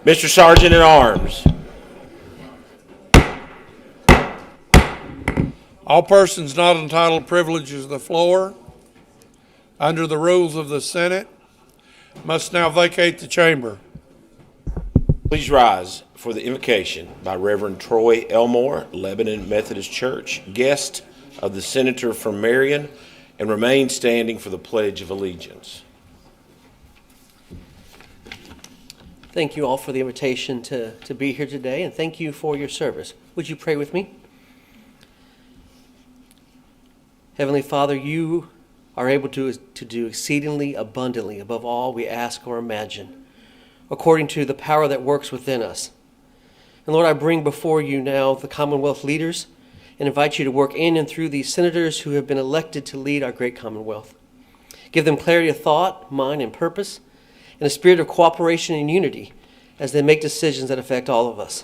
Mr. Sergeant at Arms. All persons not entitled to privileges of the floor under the rules of the Senate must now vacate the chamber. Please rise for the invocation by Reverend Troy Elmore, Lebanon Methodist Church, guest of the Senator from Marion, and remain standing for the Pledge of Allegiance. Thank you all for the invitation to be here today, and thank you for your service. Would you pray with me? Heavenly Father, you are able to do exceedingly abundantly above all we ask or imagine, according to the power that works within us. And Lord, I bring before you now the Commonwealth leaders and invite you to work in and through these senators who have been elected to lead our great Commonwealth. Give them clarity of thought, mind, and purpose, and a spirit of cooperation and unity as they make decisions that affect all of us.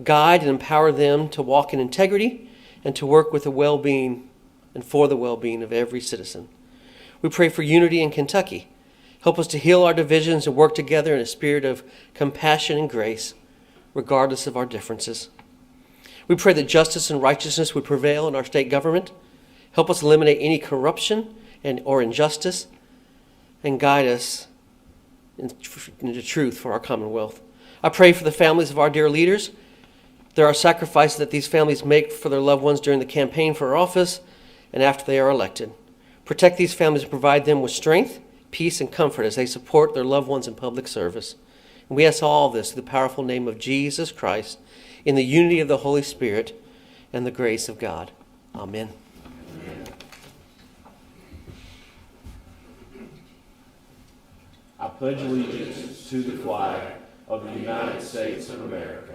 Guide and empower them to walk in integrity and to work with the well-being and for the well-being of every citizen. We pray for unity in Kentucky. Help us to heal our divisions and work together in a spirit of compassion and grace, regardless of our differences. We pray that justice and righteousness would prevail in our state government. Help us eliminate any corruption or injustice, and guide us into truth for our Commonwealth. I pray for the families of our dear leaders. There are sacrifices that these families make for their loved ones during the campaign for office and after they are elected. Protect these families and provide them with strength, peace, and comfort as they support their loved ones in public service. And we ask all this through the powerful name of Jesus Christ, in the unity of the Holy Spirit and the grace of God. Amen. I pledge allegiance to the flag of the United States of America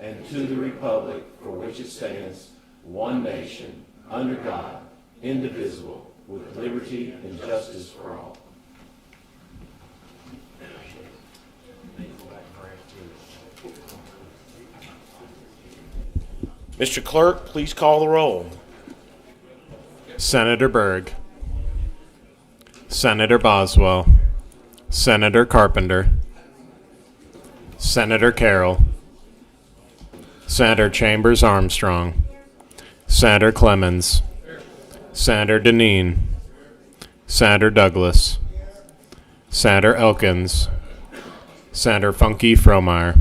and to the republic for which it stands, one nation, under God, indivisible, with liberty and justice for all. Mr. Clerk, please call the roll. Senator Berg, Senator Boswell, Senator Carpenter, Senator Carroll, Senator Chambers Armstrong, Senator Clemens, Senator Deneen, Senator Douglas, Senator Elkins, Senator Funky Fromeyer,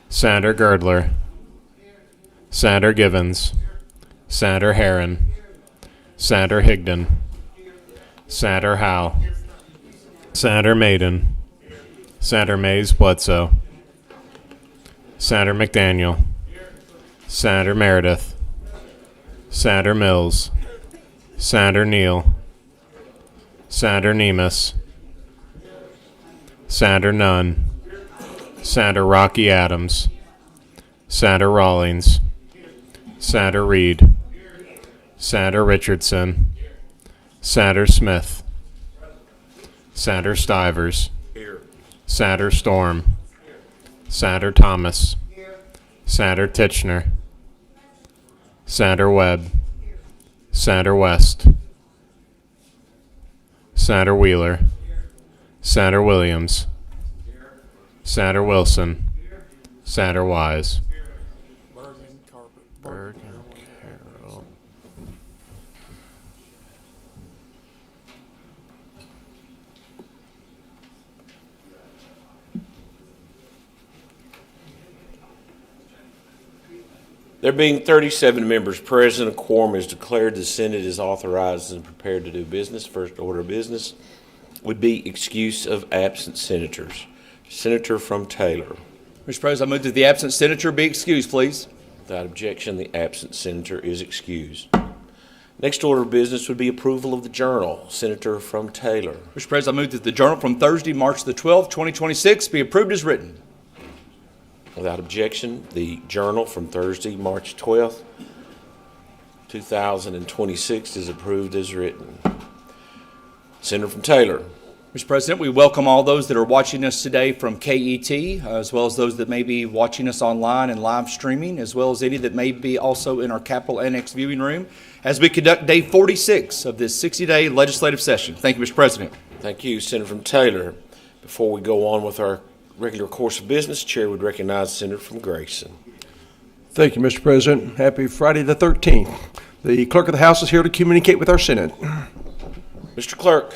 Senator Girdler, Senator Givens, Senator Herron, Senator Higdon, Senator Howe, Senator Maiden, Senator Mays Bledsoe, Senator McDaniel, Senator Meredith, Senator Mills, Senator Neal, Senator Nemus, Senator Nunn, Senator Rocky Adams, Senator Rawlings, Senator Reed, Senator Richardson, Senator Smith, Senator Stivers, Senator Storm, Senator Thomas, Senator Titchener, Senator Webb, Senator West, Senator Wheeler, Senator Williams, Senator Wilson, Senator Wise. Berg and Carroll. There being 37 members present, a quorum is declared. The Senate is authorized and prepared to do business. First order of business would be excuse of absent senators. Senator from Taylor. Mr. President, I move that the absent senator be excused, please. Without objection, the absent senator is excused. Next order of business would be approval of the journal. Senator from Taylor. Mr. President, I move that the journal from Thursday, March the 12th, 2026 be approved as written. Without objection, the journal from Thursday, March 12th, 2026 is approved as written. Senator from Taylor. Mr. President, we welcome all those that are watching us today from KET, as well as those that may be watching us online and live streaming, as well as any that may be also in our Capitol Annex viewing room, as we conduct day 46 of this 60-day legislative session. Thank you, Mr. President. Thank you, Senator from Taylor. Before we go on with our regular course of business, Chair would recognize the Senator from Grayson. Thank you, Mr. President. Happy Friday the 13th. The Clerk of the House is here to communicate with our Senate. Mr. Clerk.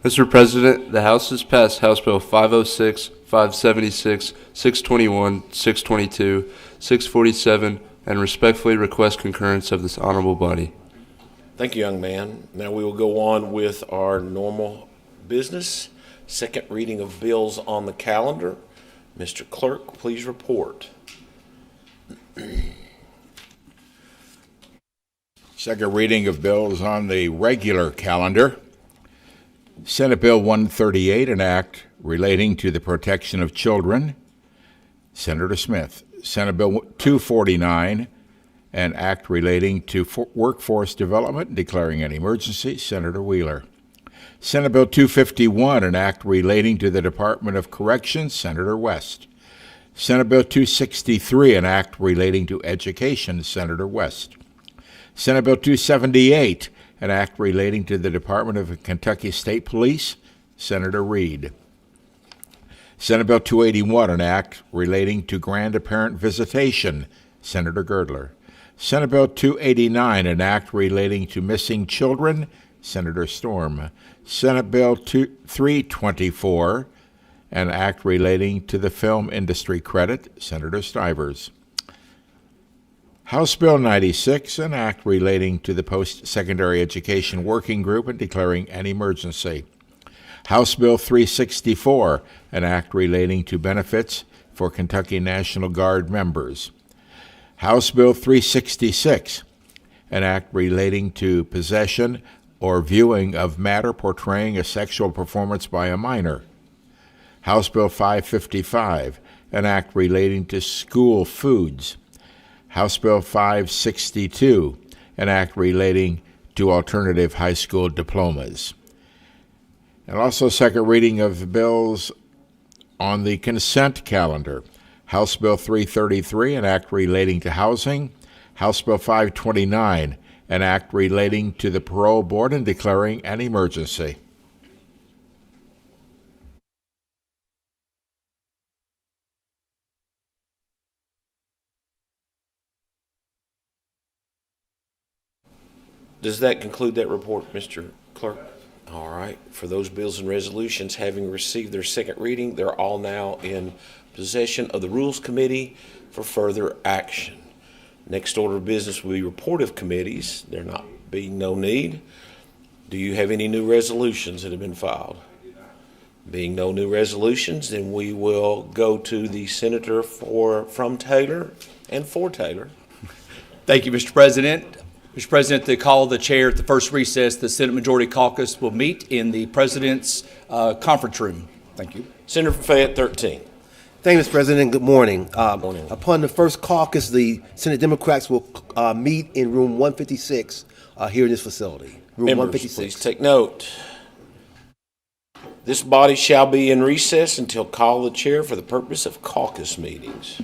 Mr. President, the House has passed House Bill 506, 576, 621, 622, 647, and respectfully request concurrence of this honorable body. Thank you, young man. Now we will go on with our normal business. Second reading of bills on the calendar. Mr. Clerk, please report. Second reading of bills on the regular calendar. Senate Bill 138, an act relating to the protection of children, Senator Smith. Senate Bill 249, an act relating to workforce development and declaring an emergency, Senator Wheeler. Senate Bill 251, an act relating to the Department of Corrections, Senator West. Senate Bill 263, an act relating to education, Senator West. Senate Bill 278, an act relating to the Department of Kentucky State Police, Senator Reed. Senate Bill 281, an act relating to grandparent visitation, Senator Girdler. Senate Bill 289, an act relating to missing children, Senator Storm. Senate Bill 324, an act relating to the film industry credit, Senator Stivers. House Bill 96, an act relating to the Post-Secondary Education Working Group and declaring an emergency. House Bill 364, an act relating to benefits for Kentucky National Guard members. House Bill 366, an act relating to possession or viewing of matter portraying a sexual performance by a minor. House Bill 555, an act relating to school foods. House Bill 562, an act relating to alternative high school diplomas. And also second reading of bills on the consent calendar. House Bill 333, an act relating to housing. House Bill 529, an act relating to the parole board and declaring an emergency. Does that conclude that report, Mr. Clerk? All right. For those bills and resolutions having received their second reading, they're all now in possession of the Rules Committee for further action. Next order of business will be report of committees. There not being no need. Do you have any new resolutions that have been filed? Being no new resolutions, then we will go to the senator from Taylor and for Taylor. Thank you, Mr. President. Mr. President, the call of the chair at the first recess, the Senate Majority Caucus will meet in the President's conference room. Thank you. Senator from Fayette, 13. Thank you, Mr. President. Good morning. Morning. Upon the first caucus, the Senate Democrats will meet in room 156 here in this facility. Room Members, 156. please take note. This body shall be in recess until call of the chair for the purpose of caucus meetings.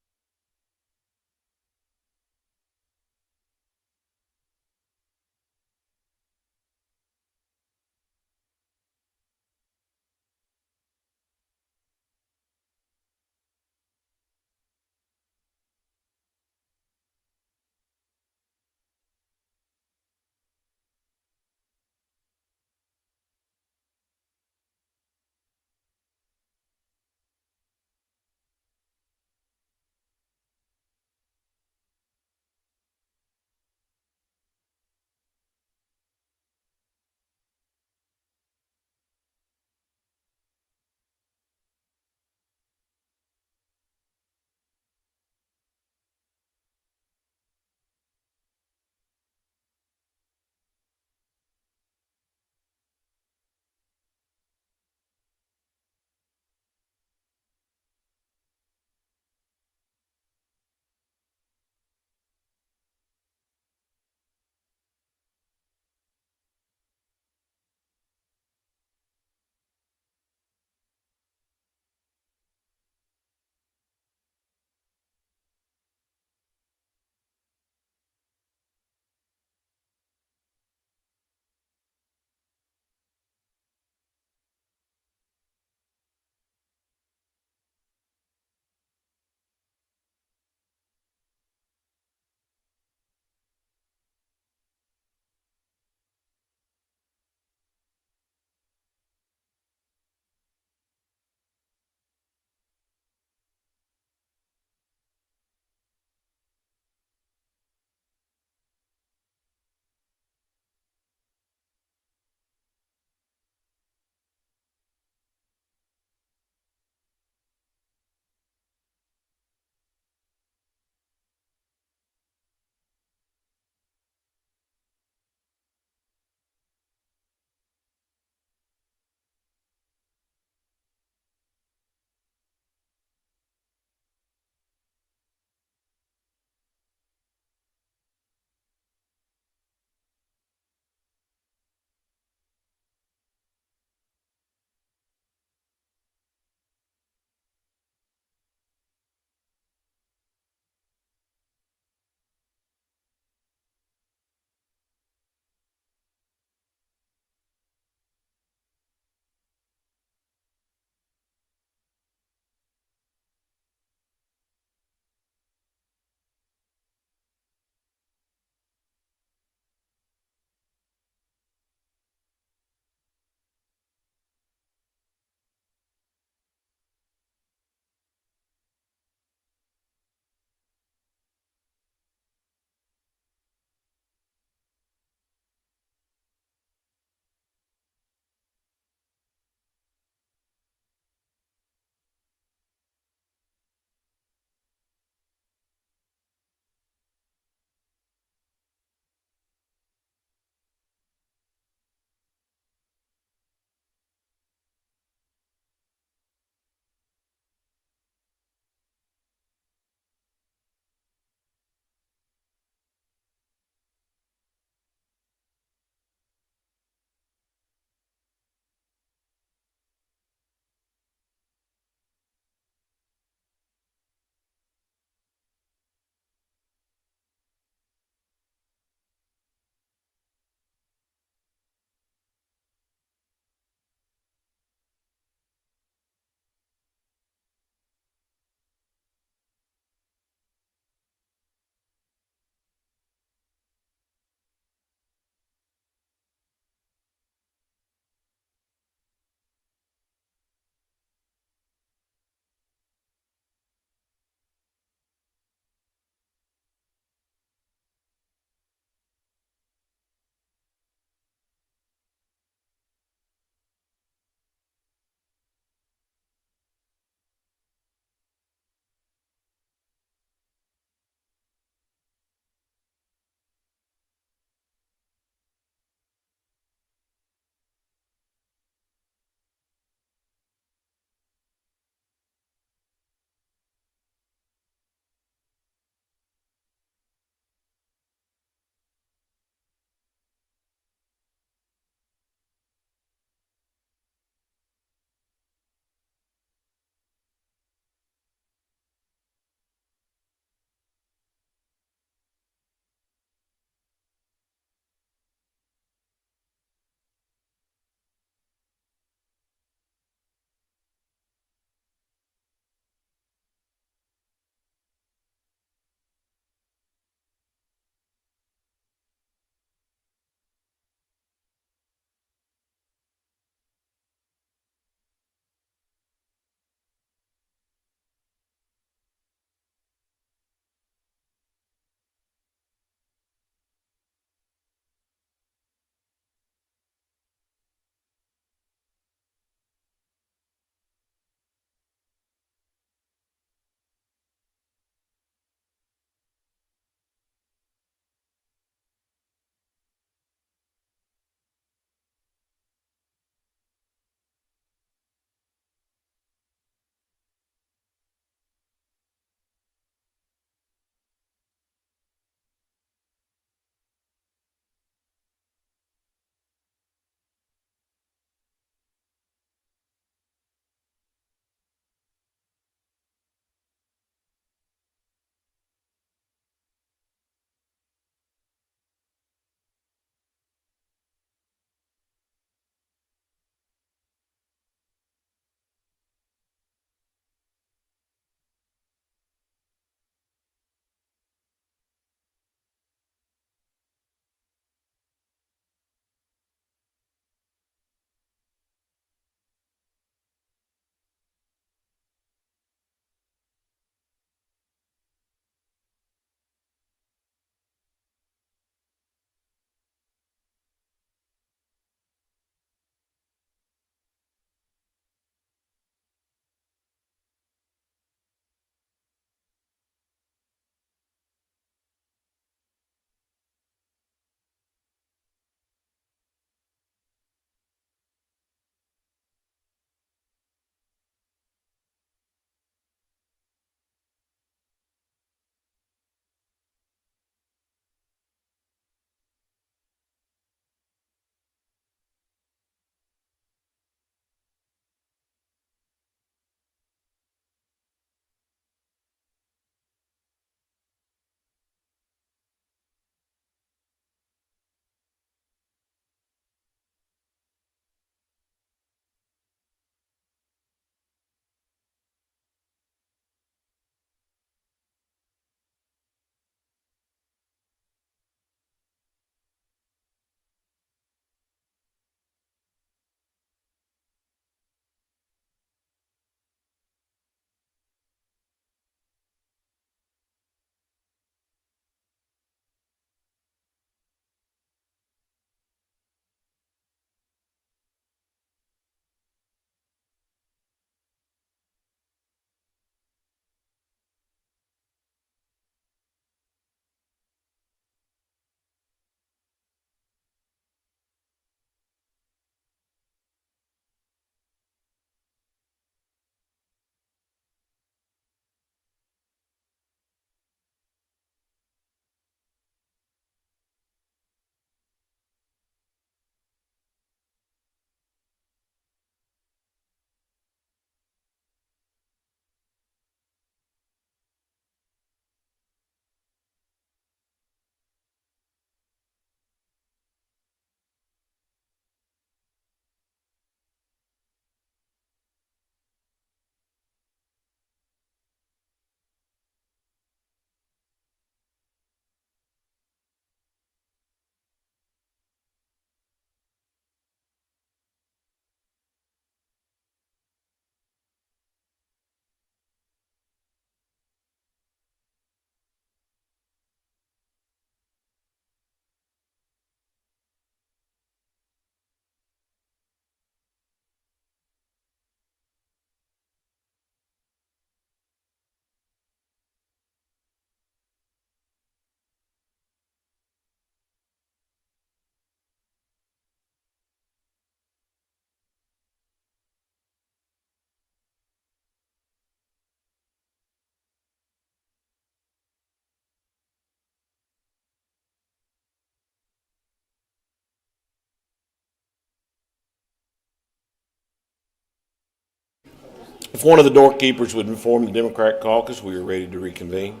If one of the doorkeepers would inform the Democrat caucus, we are ready to reconvene.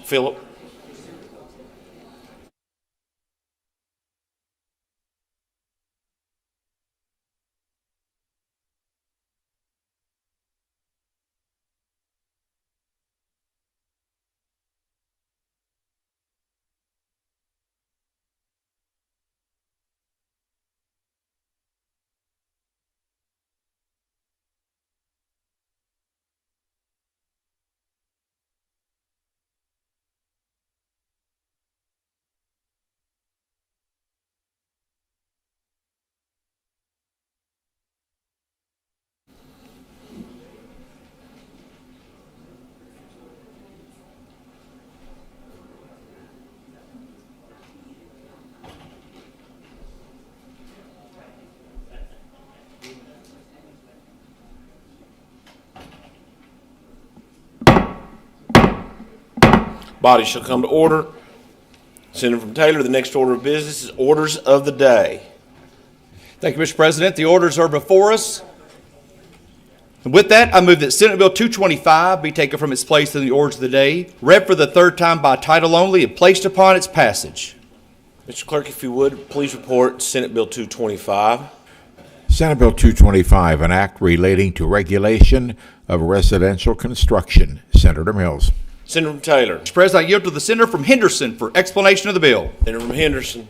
Philip. Body shall come to order. Senator from Taylor, the next order of business is orders of the day. Thank you, Mr. President. The orders are before us. And with that, I move that Senate Bill 225 be taken from its place in the orders of the day, read for the third time by title only, and placed upon its passage. Mr. Clerk, if you would, please report Senate Bill 225. Senate Bill 225, an act relating to regulation of residential construction. Senator Mills. Senator from Taylor. Mr. President, I yield to the senator from Henderson for explanation of the bill. Senator from Henderson.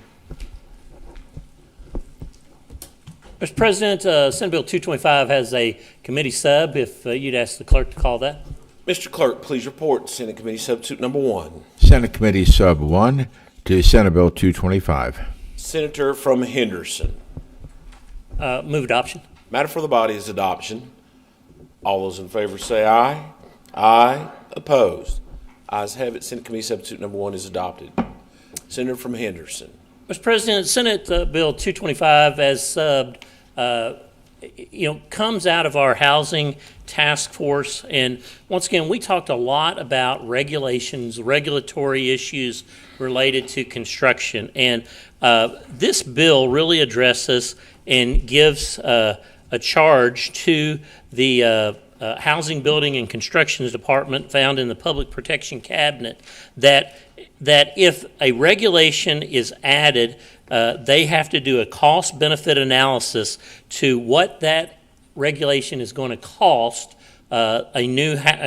Mr. President, Senate Bill 225 has a committee sub. If you'd ask the clerk to call that. Mr. Clerk, please report Senate Committee Substitute number 1. Senate Committee Sub 1 to Senate Bill 225. Senator from Henderson. Move adoption. Matter for the body is adoption. All those in favor say aye. Aye. Opposed. Ayes have it. Senate Committee Substitute number 1 is adopted. Senator from Henderson. Mr. President, Senate Bill 225 as subbed, comes out of our housing task force. And once again, we talked a lot about regulations, regulatory issues related to construction. And this bill really addresses and gives a charge to the Housing, Building, and Construction Department found in the Public Protection Cabinet that if a regulation is added, they have to do a cost-benefit analysis to what that regulation is going to cost a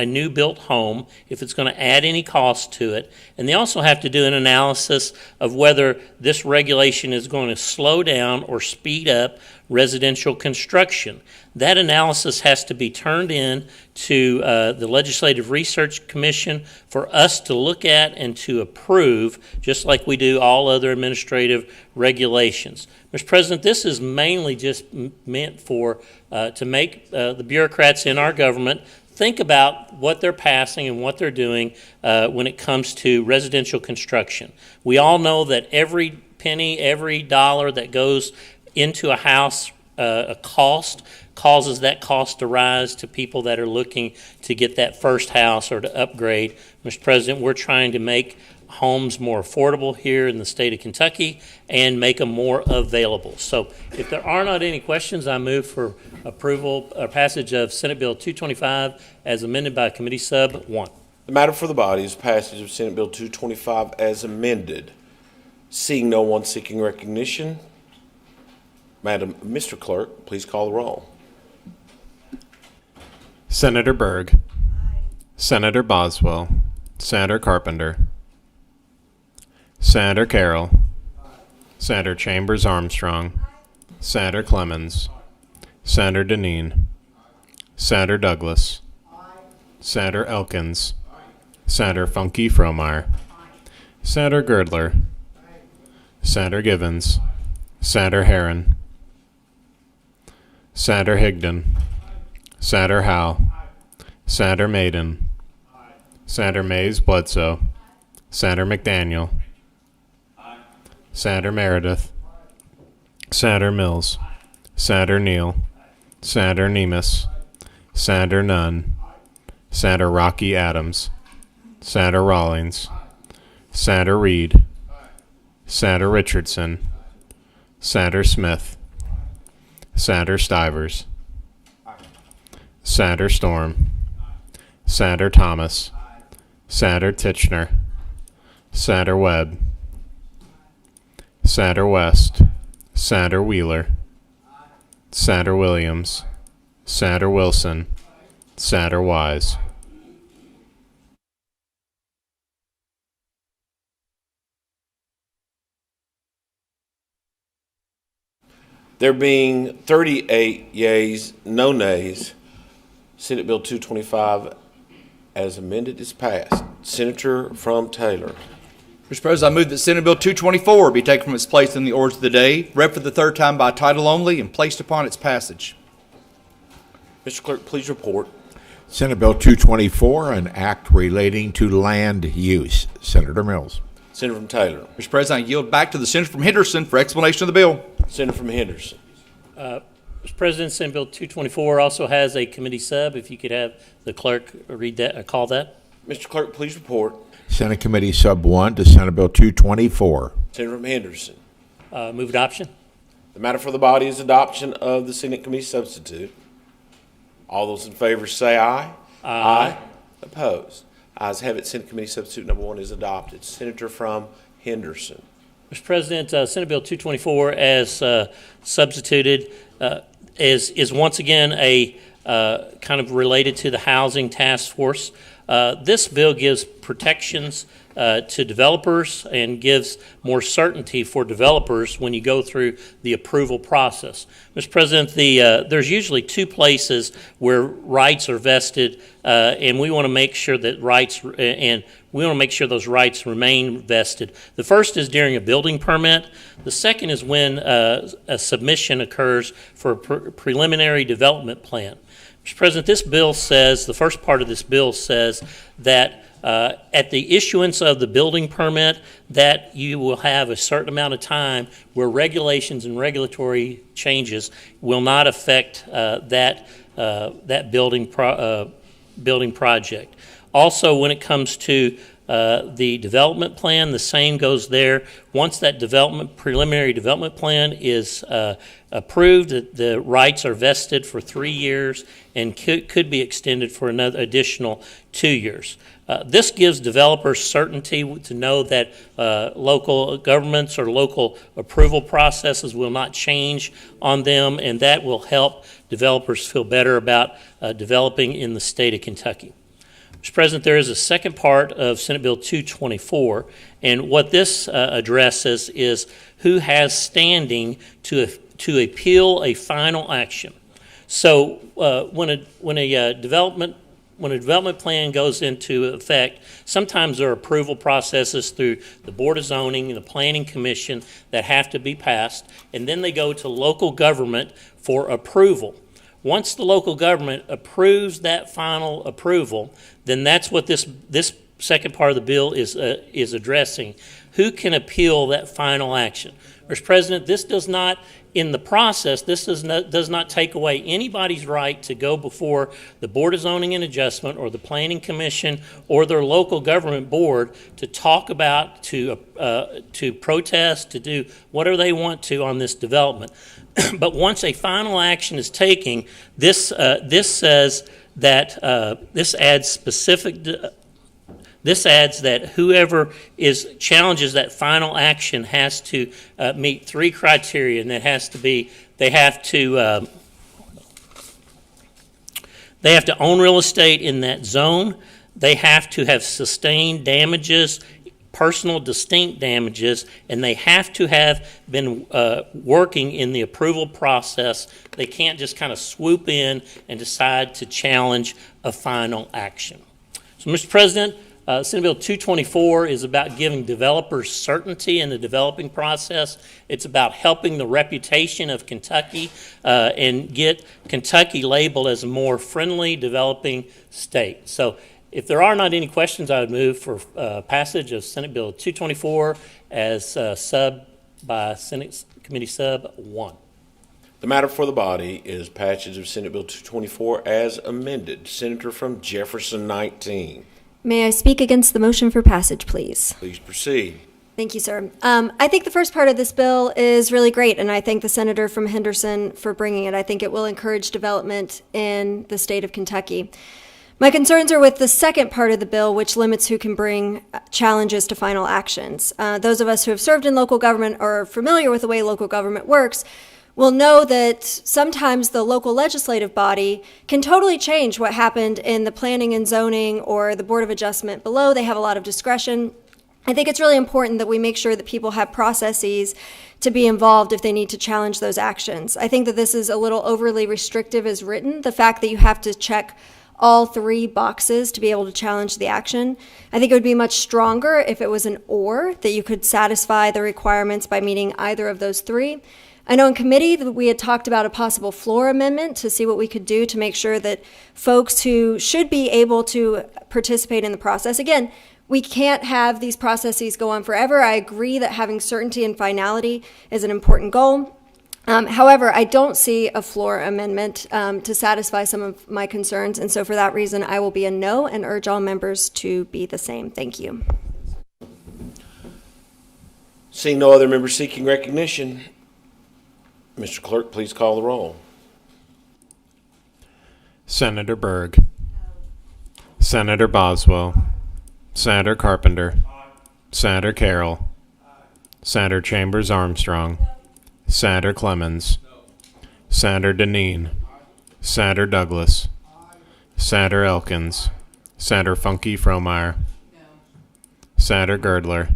new built home, if it's going to add any cost to it. And they also have to do an analysis of whether this regulation is going to slow down or speed up residential construction. That analysis has to be turned in to the Legislative Research Commission for us to look at and to approve, just like we do all other administrative regulations. Mr. President, this is mainly just meant for to make the bureaucrats in our government think about what they're passing and what they're doing when it comes to residential construction. We all know that every penny, every dollar that goes into a house, a cost, causes that cost to rise to people that are looking to get that first house or to upgrade. Mr. President, we're trying to make homes more affordable here in the state of Kentucky and make them more available. So if there are not any questions, I move for approval or passage of Senate Bill 225 as amended by Committee Sub 1. The matter for the body is passage of Senate Bill 225 as amended. Seeing no one seeking recognition, Mr. Clerk, please call the roll. Senator Berg. Senator Boswell. Senator Carpenter. Senator Carroll. Senator Chambers Armstrong. Senator Clemens. Senator Deneen. Senator Douglas. Senator Elkins. Senator Funke Fromeyer. Senator Girdler. Senator Givens. Senator Herron. Senator Higdon. Senator Howe. Senator Maiden. Senator Mays Bledsoe. Senator McDaniel. Senator Meredith. Senator Mills. Senator Neal. Senator Nemus. Senator Nunn. Senator Rocky Adams. Senator Rawlings. Senator Reed. Senator Richardson. Senator Smith. Sander Stivers, Sander Storm, Sander Thomas, Sander Titchener, Sander Webb, Sander West, Sander Wheeler, Sander Williams, Sander Wilson, Sander Wise. There being 38 yeas, no nays, Senate Bill 225 as amended is passed. Senator from Taylor. Mr. President, I move that Senate Bill 224 be taken from its place in the orders of the day, read for the third time by title only, and placed upon its passage. Mr. Clerk, please report. Senate Bill 224, an act relating to land use. Senator Mills. Senator from Taylor. Mr. President, I yield back to the Senator from Henderson for explanation of the bill. Senator from Henderson. Mr. President, Senate Bill 224 also has a committee sub. If you could have the clerk read that, or call that. Mr. Clerk, please report. Senate Committee Sub 1 to Senate Bill 224. Senator from Henderson. Move adoption. The matter for the body is adoption of the Senate Committee substitute. All those in favor say aye. Aye. Opposed? Ayes have it. Senate Committee substitute number 1 is adopted. Senator from Henderson. Mr. President, Senate Bill 224 as substituted is once again a kind of related to the Housing Task Force. This bill gives protections to developers and gives more certainty for developers when you go through the approval process. Mr. President, there's usually two places where rights are vested, and we want to make sure that those rights remain vested. The first is during a building permit. The second is when a submission occurs for a preliminary development plan. Mr. President, this bill says, the first part of this bill says that at the issuance of the building permit, that you will have a certain amount of time where regulations and regulatory changes will not affect that building project. Also, when it comes to the development plan, the same goes there. Once that preliminary development plan is approved, the rights are vested for 3 years and could be extended for another additional 2 years. This gives developers certainty to know that local governments or local approval processes will not change on them, and that will help developers feel better about developing in the state of Kentucky. Mr. President, there is a second part of Senate Bill 224, and what this addresses is who has standing to appeal a final action. So when a development plan goes into effect, sometimes there are approval processes through the Board of Zoning and the Planning Commission that have to be passed, and then they go to local government for approval. Once the local government approves that final approval, then that's what this second part of the bill is addressing. Who can appeal that final action? Mr. President, this does not, in the process, this does not take away anybody's right to go before the Board of Zoning and Adjustment or the Planning Commission or their local government board to talk about, to protest, to do whatever they want to on this development. But once a final action is taken, this says that this adds that whoever challenges that final action has to meet 3 criteria, and that has to be they have to own real estate in that zone. They have to have sustained damages, personal distinct damages, and they have to have been working in the approval process. They can't just kind of swoop in and decide to challenge a final action. So, Mr. President, Senate Bill 224 is about giving developers certainty in the developing process. It's about helping the reputation of Kentucky and get Kentucky labeled as a more friendly developing state. So if there are not any questions, I would move for passage of Senate Bill 224 as sub by Senate Committee Sub 1. The matter for the body is passage of Senate Bill 224 as amended. Senator from Jefferson 19. May I speak against the motion for passage, please? Please proceed. Thank you, sir. I think the first part of this bill is really great, and I thank the senator from Henderson for bringing it. I think it will encourage development in the state of Kentucky. My concerns are with the second part of the bill, which limits who can bring challenges to final actions. Those of us who have served in local government or are familiar with the way local government works will know that sometimes the local legislative body can totally change what happened in the planning and zoning or the Board of Adjustment below. They have a lot of discretion. I think it's really important that we make sure that people have processes to be involved if they need to challenge those actions. I think that this is a little overly restrictive as written, the fact that you have to check all three boxes to be able to challenge the action. I think it would be much stronger if it was an or, that you could satisfy the requirements by meeting either of those three. I know in committee that we had talked about a possible floor amendment to see what we could do to make sure that folks who should be able to participate in the process, again, we can't have these processes go on forever. I agree that having certainty and finality is an important goal. However, I don't see a floor amendment to satisfy some of my concerns, and so for that reason, I will be a no and urge all members to be the same. Thank you. Seeing no other members seeking recognition, Mr. Clerk, please call the roll. Senator Berg. Senator Boswell. Senator Carpenter. Senator Carroll. Senator Chambers Armstrong. Senator Clemens. Senator Deneen. Senator Douglas. Senator Elkins. Senator Funky Fromeyer. Senator Girdler.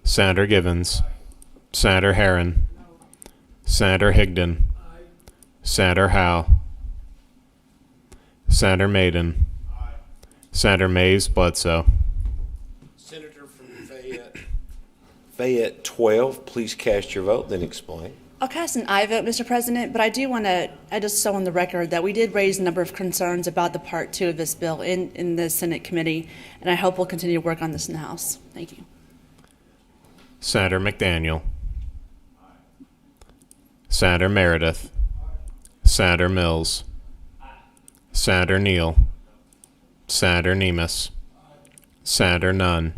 Senator Givens. Senator Herron. Senator Higdon. Senator Howe. Senator Maiden. Senator Mays Bledsoe. Senator from Fayette 12, please cast your vote, then explain. I'll cast an aye vote, Mr. President, but I do want to, I just saw on the record that we did raise a number of concerns about the Part 2 of this bill in the Senate committee, and I hope we'll continue to work on this in the House. Thank you. Senator McDaniel. Senator Meredith. Senator Mills. Senator Neal. Senator Nemus. Senator Nunn.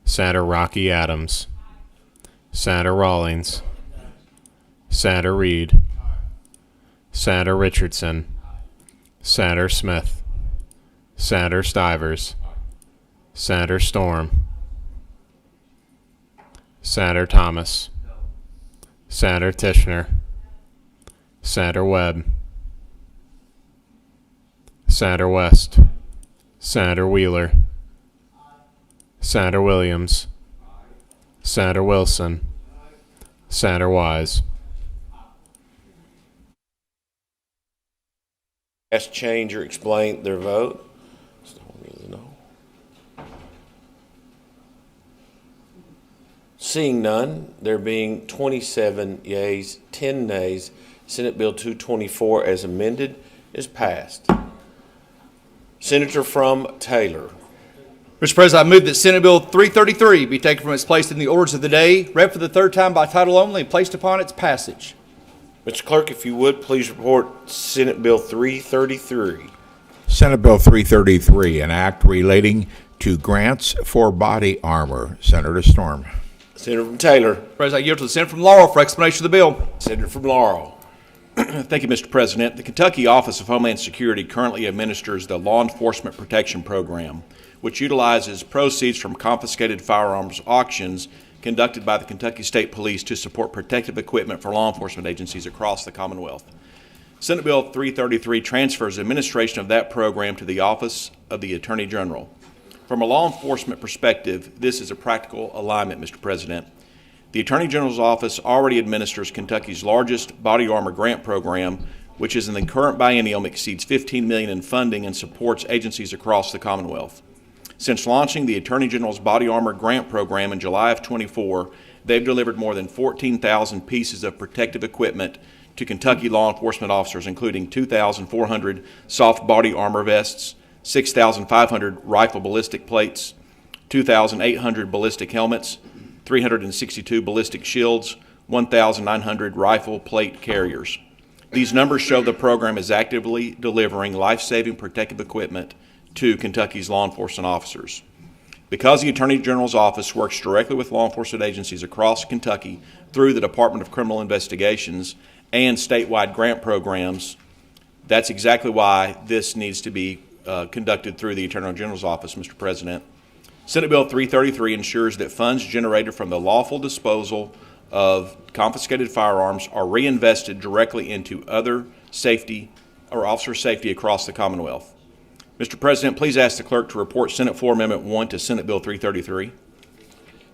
Senator Rocky Adams. Senator Rawlings. Senator Reed. Senator Richardson. Senator Smith. Senator Stivers. Senator Storm. Senator Thomas. Senator Tishner. Senator Webb. Senator West. Senator Wheeler. Senator Williams. Senator Wilson. Senator Wise. Cast, change, or explain their vote. Seeing none, there being 27 yeas, 10 nays, Senate Bill 224 as amended is passed. Senator from Taylor. Mr. President, I move that Senate Bill 333 be taken from its place in the orders of the day, read for the third time by title only, and placed upon its passage. Mr. Clerk, if you would, please report Senate Bill 333. Senate Bill 333, an act relating to grants for body armor. Senator Storm. Senator from Taylor. President, I yield to the Senator from Laurel for explanation of the bill. Senator from Laurel. Thank you, Mr. President. The Kentucky Office of Homeland Security currently administers the Law Enforcement Protection Program, which utilizes proceeds from confiscated firearms auctions conducted by the Kentucky State Police to support protective equipment for law enforcement agencies across the Commonwealth. Senate Bill 333 transfers administration of that program to the Office of the Attorney General. From a law enforcement perspective, this is a practical alignment, Mr. President. The Attorney General's office already administers Kentucky's largest body armor grant program, which is in the current biennium exceeds $15 million in funding and supports agencies across the Commonwealth. Since launching the Attorney General's body armor grant program in July of 24, they've delivered more than 14,000 pieces of protective equipment to Kentucky law enforcement officers, including 2,400 soft body armor vests, 6,500 rifle ballistic plates, 2,800 ballistic helmets, 362 ballistic shields, 1,900 rifle plate carriers. These numbers show the program is actively delivering life-saving protective equipment to Kentucky's law enforcement officers. Because the Attorney General's office works directly with law enforcement agencies across Kentucky through the Department of Criminal Investigations and statewide grant programs, that's exactly why this needs to be conducted through the Attorney General's office, Mr. President. Senate Bill 333 ensures that funds generated from the lawful disposal of confiscated firearms are reinvested directly into other safety or officer safety across the Commonwealth. Mr. President, please ask the clerk to report Senate Floor Amendment 1 to Senate Bill 333.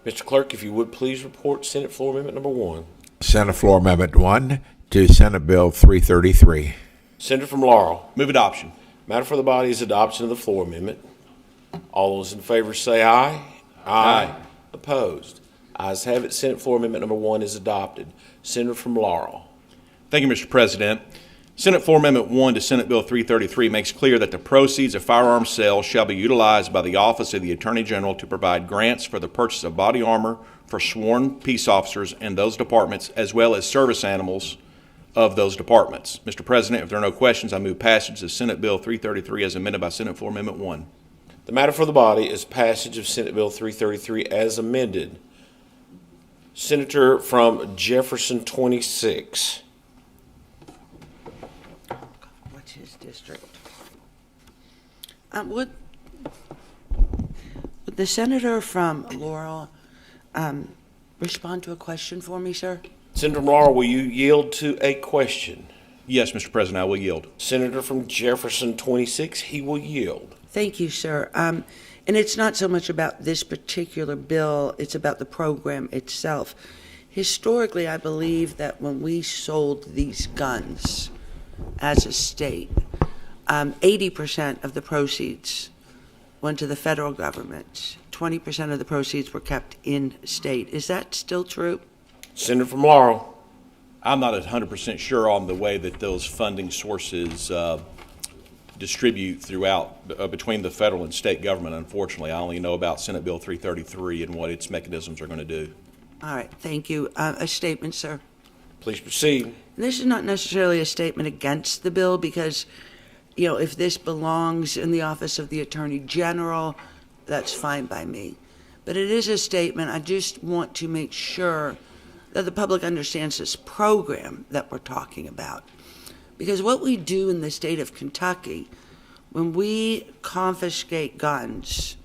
Mr. Clerk, if you would please report Senate Floor Amendment number 1. Senate Floor Amendment 1 to Senate Bill 333. Senator from Laurel. Move adoption. Matter for the body is adoption of the floor amendment. All those in favor say aye. Aye. Opposed? Ayes have it. Senate Floor Amendment number 1 is adopted. Senator from Laurel. Thank you, Mr. President. Senate Floor Amendment 1 to Senate Bill 333 makes clear that the proceeds of firearms sales shall be utilized by the Office of the Attorney General to provide grants for the purchase of body armor for sworn peace officers in those departments, as well as service animals of those departments. Mr. President, if there are no questions, I move passage of Senate Bill 333 as amended by Senate Floor Amendment 1. The matter for the body is passage of Senate Bill 333 as amended. Senator from Jefferson 26. What's his district? Would the senator from Laurel respond to a question for me, sir? Senator from Laurel, will you yield to a question? Yes, Mr. President, I will yield. Senator from Jefferson 26, he will yield. Thank you, sir. And it's not so much about this particular bill, it's about the program itself. Historically, I believe that when we sold these guns as a state, 80% of the proceeds went to the federal government. 20% of the proceeds were kept in state. Is that still true? Senator from Laurel. I'm not 100% sure on the way that those funding sources distribute throughout between the federal and state government. Unfortunately, I only know about Senate Bill 333 and what its mechanisms are going to do. All right, thank you. A statement, sir. Please proceed. This is not necessarily a statement against the bill because, you know, if this belongs in the office of the Attorney General, that's fine by me. But it is a statement. I just want to make sure that the public understands this program that we're talking about. Because what we do in the state of Kentucky, when we confiscate guns,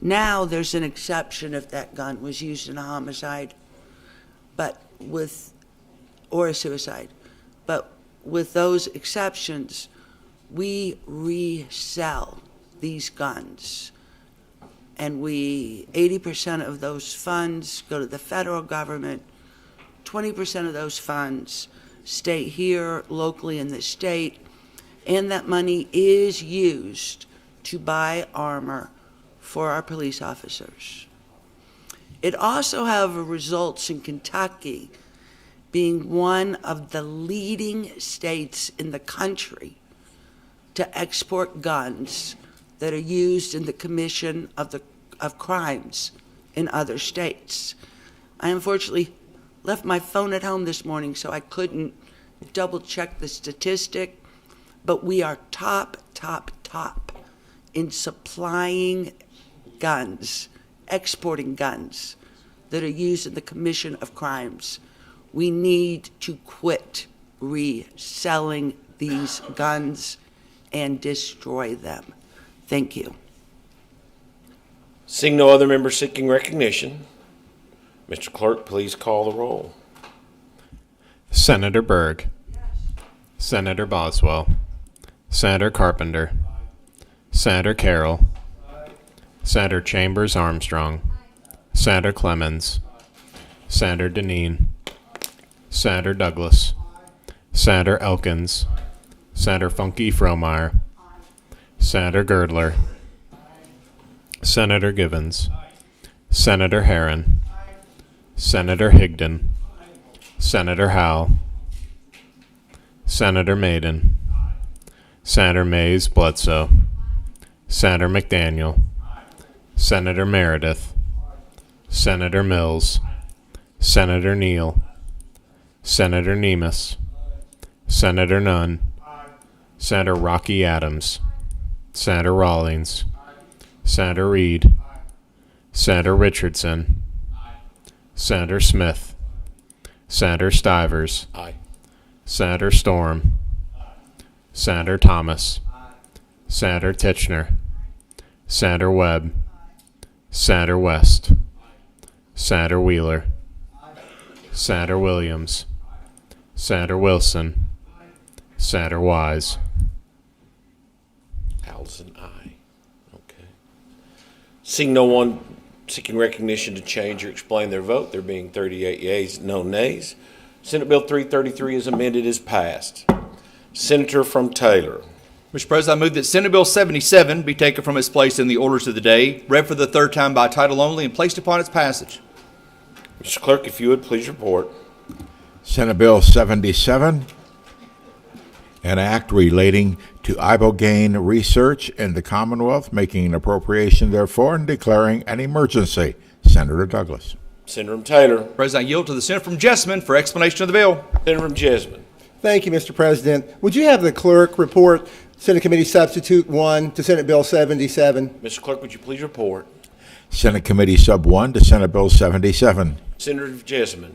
now there's an exception if that gun was used in a homicide, or a suicide. But with those exceptions, we resell these guns. And 80% of those funds go to the federal government, 20% of those funds stay here locally in the state, and that money is used to buy armor for our police officers. It also, however, results in Kentucky being one of the leading states in the country to export guns that are used in the commission of crimes in other states. I unfortunately left my phone at home this morning, so I couldn't double check the statistic, but we are top in supplying guns, exporting guns that are used in the commission of crimes. We need to quit reselling these guns and destroy them. Thank you. Seeing no other members seeking recognition, Mr. Clerk, please call the roll. Senator Berg. Yes. Senator Boswell. Senator Carpenter. Senator Carroll. Senator Chambers Armstrong. Senator Clemens. Senator Deneen. Senator Douglas. Senator Elkins. Senator Funke Fromeyer. Senator Girdler. Senator Givens. Senator Herron. Senator Higdon. Senator Howell. Senator Maiden. Senator Mays Bledsoe. Senator McDaniel. Senator Meredith. Senator Mills. Senator Neal. Senator Nemus. Senator Nunn. Senator Rocky Adams. Senator Rawlings. Senator Reed. Senator Richardson, Senator Smith, Senator Stivers, Senator Storm, Senator Thomas, Senator Titchener, Senator Webb, Senator West, Senator Wheeler, Senator Williams, Senator Wilson, Senator Wise. Allison, aye. Okay. Seeing no one seeking recognition to change or explain their vote, there being 38 yeas, no nays, Senate Bill 333 as amended is passed. Senator from Taylor. Mr. President, I move that Senate Bill 77 be taken from its place in the orders of the day, read for the third time by title only, and placed upon its passage. Mr. Clerk, if you would, please report. Senate Bill 77, an act relating to ibogaine research in the Commonwealth, making an appropriation therefore and declaring an emergency. Senator Douglas. Senator from Taylor. President, I yield to the Senator from Jessamine for explanation of the bill. Senator from Jessamine. Thank you, Mr. President. Would you have the clerk report Senate Committee Substitute 1 to Senate Bill 77? Mr. Clerk, would you please report? Senate Committee Sub 1 to Senate Bill 77. Senator from Jessamine.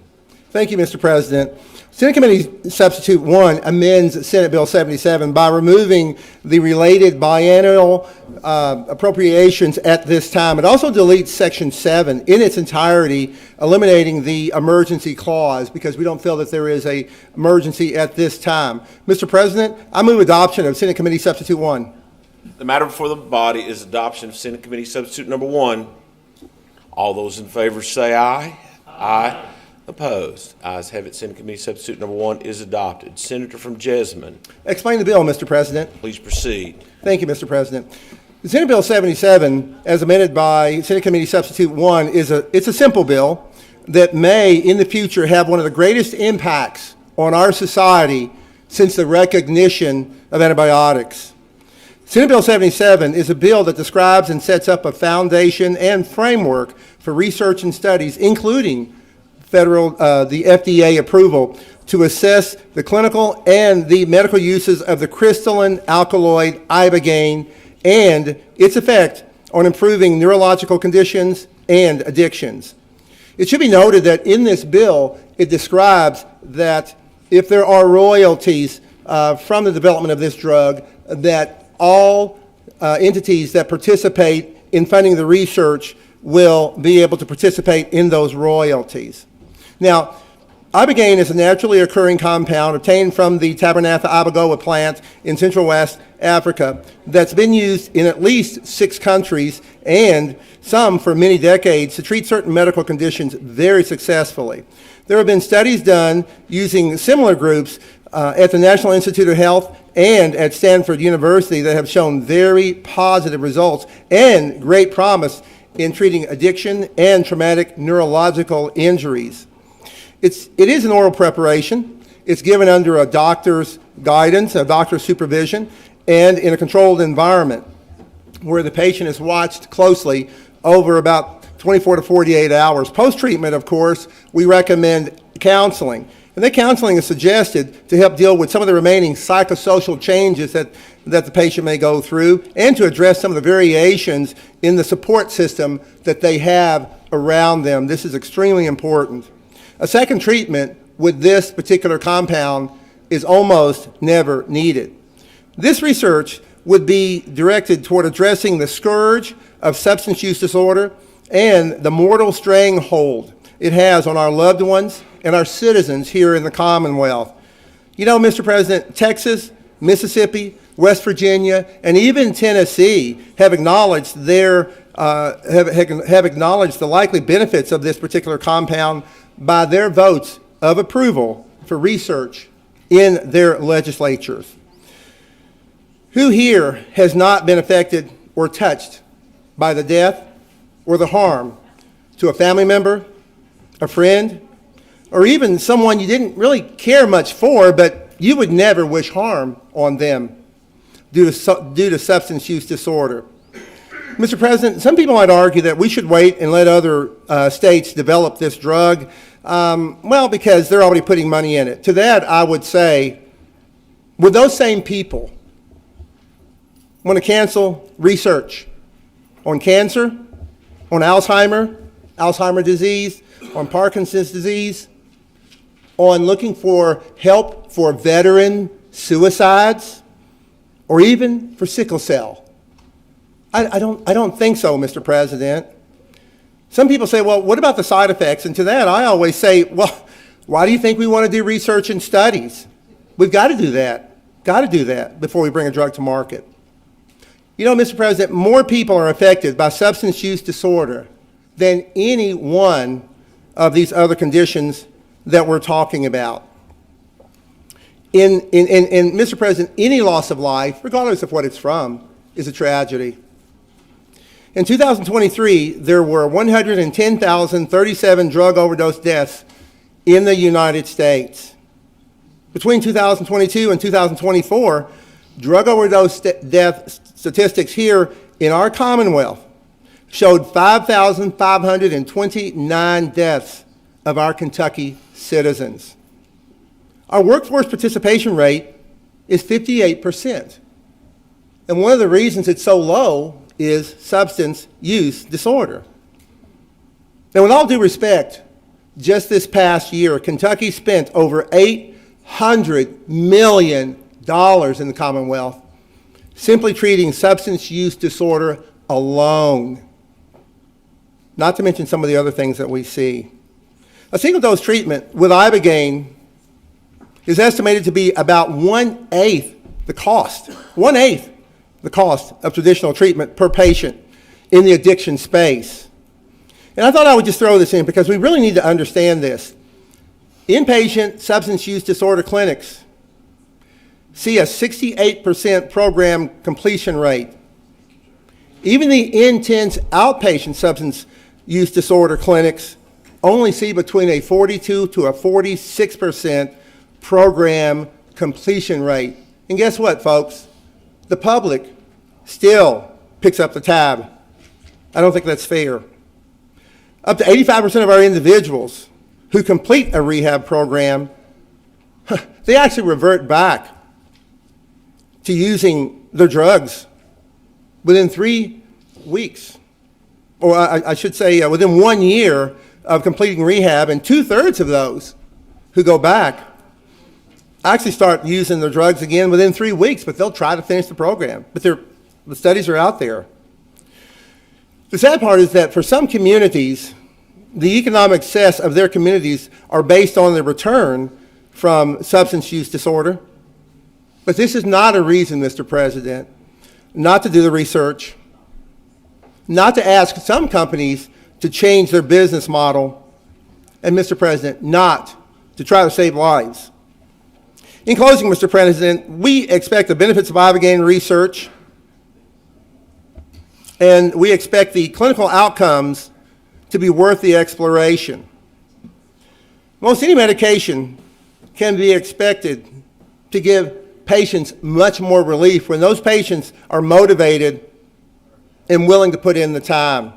Thank you, Mr. President. Senate Committee Substitute 1 amends Senate Bill 77 by removing the related biennial appropriations at this time. It also deletes Section 7 in its entirety, eliminating the emergency clause because we don't feel that there is an emergency at this time. Mr. President, I move adoption of Senate Committee Substitute 1. The matter before the body is adoption of Senate Committee Substitute number 1. All those in favor say aye. Aye. Opposed? Ayes have it. Senate Committee Substitute number 1 is adopted. Senator from Jessamine. Explain the bill, Mr. President. Please proceed. Thank you, Mr. President. Senate Bill 77, as amended by Senate Committee Substitute 1, it's a simple bill that may, in the future, have one of the greatest impacts on our society since the recognition of antibiotics. Senate Bill 77 is a bill that describes and sets up a foundation and framework for research and studies, including the FDA approval to assess the clinical and the medical uses of the crystalline alkaloid ibogaine and its effect on improving neurological conditions and addictions. It should be noted that in this bill, it describes that if there are royalties from the development of this drug, that all entities that participate in funding the research will be able to participate in those royalties. Now, ibogaine is a naturally occurring compound obtained from the Tabernatha ibogawa plant in Central West Africa that's been used in at least 6 countries and some for many decades to treat certain medical conditions very successfully. There have been studies done using similar groups at the National Institute of Health and at Stanford University that have shown very positive results and great promise in treating addiction and traumatic neurological injuries. It is an oral preparation. It's given under a doctor's guidance, a doctor's supervision, and in a controlled environment where the patient is watched closely over about 24 to 48 hours. Post-treatment, of course, we recommend counseling. And that counseling is suggested to help deal with some of the remaining psychosocial changes that the patient may go through and to address some of the variations in the support system that they have around them. This is extremely important. A second treatment with this particular compound is almost never needed. This research would be directed toward addressing the scourge of substance use disorder and the mortal stranglehold it has on our loved ones and our citizens here in the Commonwealth. You know, Mr. President, Texas, Mississippi, West Virginia, and even Tennessee have acknowledged have acknowledged the likely benefits of this particular compound by their votes of approval for research in their legislatures. Who here has not been affected or touched by the death or the harm to a family member, a friend, or even someone you didn't really care much for, but you would never wish harm on them due to substance use disorder? Mr. President, some people might argue that we should wait and let other states develop this drug, because they're already putting money in it. To that, I would say, would those same people want to cancel research on cancer on Alzheimer's disease, on Parkinson's disease, on looking for help for veteran suicides, or even for sickle cell? I don't think so, Mr. President. Some people say, well, what about the side effects? And to that, I always say, well, why do you think we want to do research and studies? We've got to do that. Got to do that before we bring a drug to market. You know, Mr. President, more people are affected by substance use disorder than any one of these other conditions that we're talking about. And Mr. President, any loss of life, regardless of what it's from, is a tragedy. In 2023, there were 110,037 drug overdose deaths in the United States. Between 2022 and 2024, drug overdose death statistics here in our Commonwealth showed 5,529 deaths of our Kentucky citizens. Our workforce participation rate is 58%. And one of the reasons it's so low is substance use disorder. Now, with all due respect, just this past year, Kentucky spent over $800 million in the Commonwealth simply treating substance use disorder alone, not to mention some of the other things that we see. A single-dose treatment with Ibogaine is estimated to be about 1/8 the cost, 1/8 the cost of traditional treatment per patient in the addiction space. And I thought I would just throw this in because we really need to understand this. Inpatient substance use disorder clinics see a 68% program completion rate. Even the intense outpatient substance use disorder clinics only see between a 42 to a 46% program completion rate. And guess what, folks? The public still picks up the tab. I don't think that's fair. Up to 85% of our individuals who complete a rehab program, they actually revert back to using their drugs within 3 weeks. Or I should say within 1 year of completing rehab, and 2/3 of those who go back actually start using their drugs again within 3 weeks, but they'll try to finish the program. But the studies are out there. The sad part is that for some communities, the economic success of their communities are based on the return from substance use disorder. But this is not a reason, Mr. President, not to do the research, not to ask some companies to change their business model, and, Mr. President, not to try to save lives. In closing, Mr. President, we expect the benefits of Ibogaine research, and we expect the clinical outcomes to be worth the exploration. Most any medication can be expected to give patients much more relief when those patients are motivated and willing to put in the time.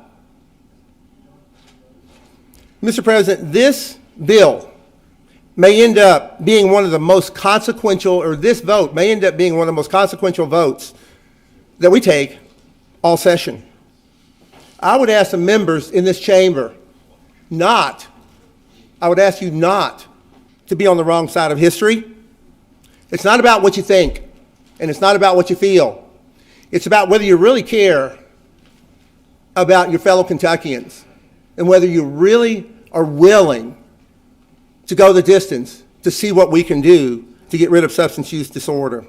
Mr. President, this bill may end up being one of the most consequential, or this vote may end up being one of the most consequential votes that we take all session. I would ask the members in this chamber I would ask you not to be on the wrong side of history. It's not about what you think, and it's not about what you feel. It's about whether you really care about your fellow Kentuckians and whether you really are willing to go the distance to see what we can do to get rid of substance use disorder.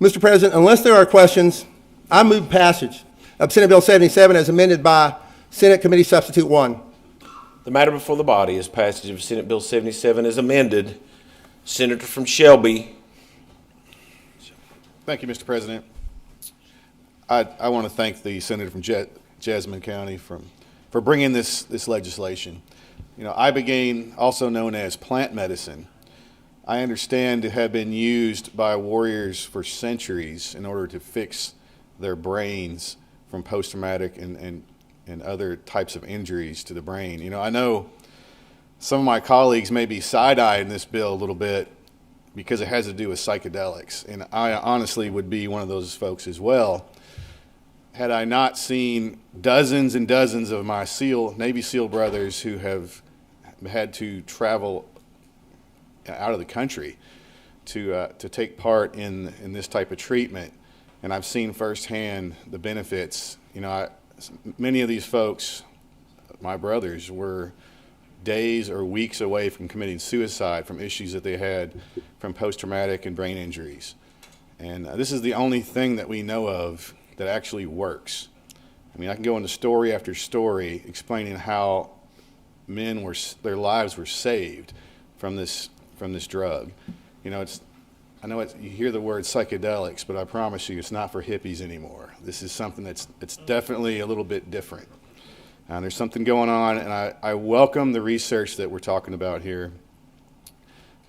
Mr. President, unless there are questions, I move passage of Senate Bill 77 as amended by Senate Committee Substitute 1. The matter before the body is passage of Senate Bill 77 as amended. Senator from Shelby. Thank you, Mr. President. I want to thank the senator from Jasmine County for bringing this legislation. You know, Ibogaine, also known as plant medicine, I understand to have been used by warriors for centuries in order to fix their brains from post-traumatic and other types of injuries to the brain. You know, I know some of my colleagues may be side-eyeing this bill a little bit because it has to do with psychedelics, and I honestly would be one of those folks as well. had I not seen dozens and dozens of my Navy SEAL brothers who have had to travel out of the country to take part in this type of treatment, and I've seen firsthand the benefits. You know, many of these folks, my brothers, were days or weeks away from committing suicide from issues that they had from post-traumatic and brain injuries. And this is the only thing that we know of that actually works. I mean, I can go into story after story explaining how their lives were saved from this drug. You know, you hear the word psychedelics, but I promise you it's not for hippies anymore. This is something it's definitely a little bit different. There's something going on, and I welcome the research that we're talking about here.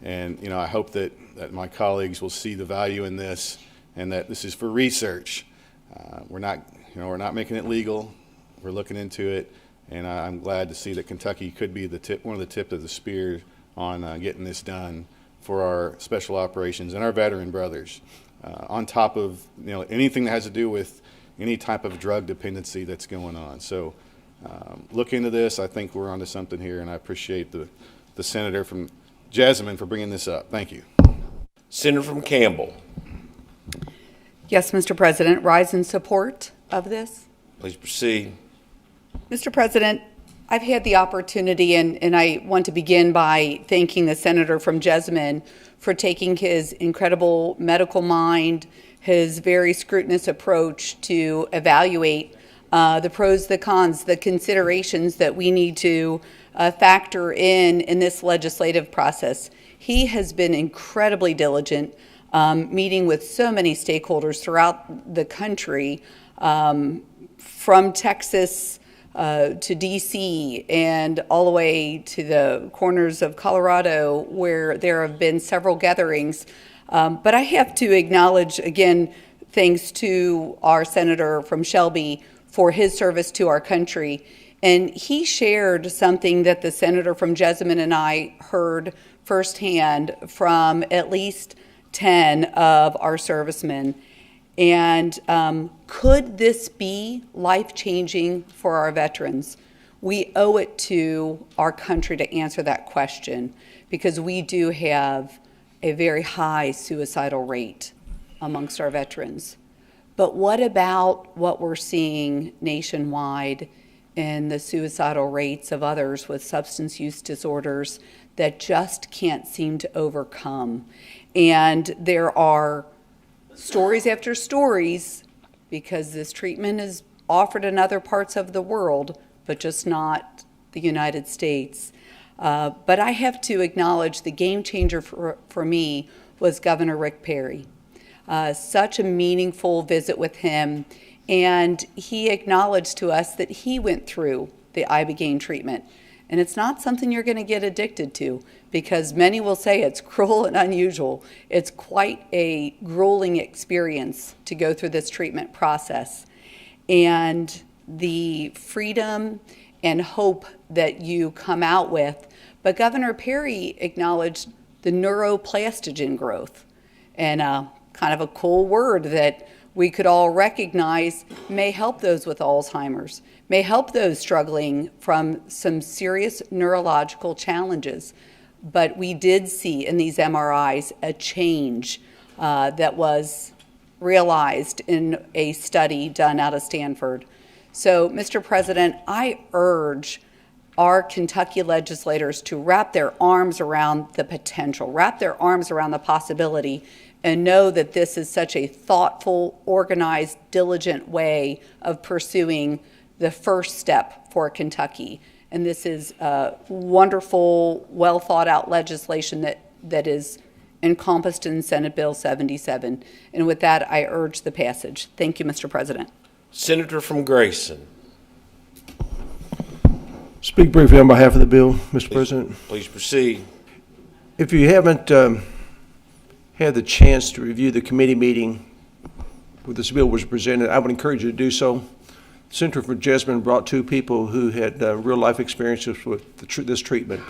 And, you know, I hope that my colleagues will see the value in this, and that this is for research. We're not making it legal. We're looking into it, and I'm glad to see that Kentucky could be one of the tip of the spear on getting this done for our special operations and our veteran brothers, on top of, you know, anything that has to do with any type of drug dependency that's going on. So look into this. I think we're onto something here, and I appreciate the senator from Jasmine for bringing this up. Thank you. Senator from Campbell. Yes, Mr. President, rise in support of this. Please proceed. Mr. President, I've had the opportunity, and I want to begin by thanking the senator from Jessamine for taking his incredible medical mind, his very scrutinous approach to evaluate the pros, the cons, the considerations that we need to factor in this legislative process. He has been incredibly diligent, meeting with so many stakeholders throughout the country, from Texas to D.C. and all the way to the corners of Colorado, where there have been several gatherings. But I have to acknowledge, again, thanks to our senator from Shelby for his service to our country. And he shared something that the senator from Jessamine and I heard firsthand from at least 10 of our servicemen. And could this be life-changing for our veterans? We owe it to our country to answer that question, because we do have a very high suicidal rate amongst our veterans. But what about what we're seeing nationwide in the suicidal rates of others with substance use disorders that just can't seem to overcome? And there are stories after stories, because this treatment is offered in other parts of the world, but just not the United States. But I have to acknowledge the game changer for me was Governor Rick Perry. Such a meaningful visit with him, and he acknowledged to us that he went through the ibogaine treatment. And it's not something you're going to get addicted to, because many will say it's cruel and unusual. It's quite a grueling experience to go through this treatment process. And the freedom and hope that you come out with. But Governor Perry acknowledged the neuroplastogen growth, and kind of a cool word that we could all recognize may help those with Alzheimer's, may help those struggling from some serious neurological challenges. But we did see in these MRIs a change that was realized in a study done out of Stanford. So, Mr. President, I urge our Kentucky legislators to wrap their arms around the potential, wrap their arms around the possibility, and know that this is such a thoughtful, organized, diligent way of pursuing the first step for Kentucky. And this is wonderful, well thought out legislation that is encompassed in Senate Bill 77. And with that, I urge the passage. Thank you, Mr. President. Senator from Grayson. Speak briefly on behalf of the bill, Mr. President. Please proceed. If you haven't had the chance to review the committee meeting where this bill was presented, I would encourage you to do so. The Senator from Jessamine brought two people who had real-life experiences with this treatment,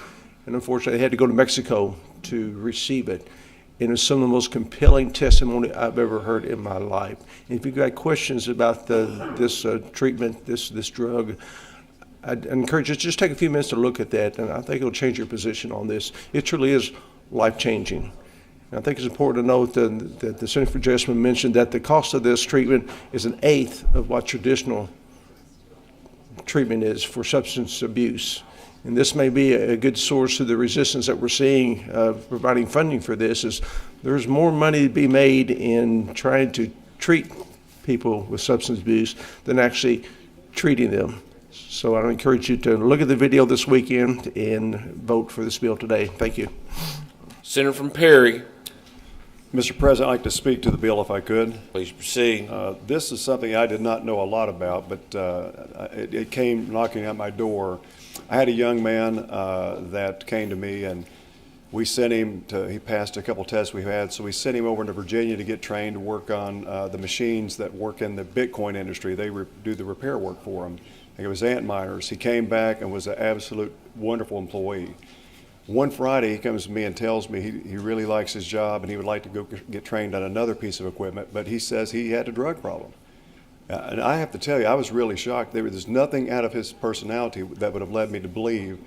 and unfortunately they had to go to Mexico to receive it. and it's some of the most compelling testimony I've ever heard in my life. And if you've got questions about this treatment, this drug, I'd encourage you to just take a few minutes to look at that, and I think it'll change your position on this. It truly is life-changing. And I think it's important to note that the Senator from Jessamine mentioned that the cost of this treatment is an eighth of what traditional treatment is for substance abuse. And this may be a good source of the resistance that we're seeing providing funding for this. Is there's more money to be made in trying to treat people with substance abuse than actually treating them. So I encourage you to look at the video this weekend and vote for this bill today. Thank you. Senator from Perry. Mr. President, I'd like to speak to the bill if I could. Please proceed. This is something I did not know a lot about, but it came knocking at my door. I had a young man that came to me, and we sent him he passed a couple tests we had, so we sent him over to Virginia to get trained to work on the machines that work in the Bitcoin industry. They do the repair work for him. I think it was Antminers. He came back and was an absolute wonderful employee. One Friday, he comes to me and tells me he really likes his job and he would like to go get trained on another piece of equipment, but he says he had a drug problem. And I have to tell you, I was really shocked. There's nothing out of his personality that would have led me to believe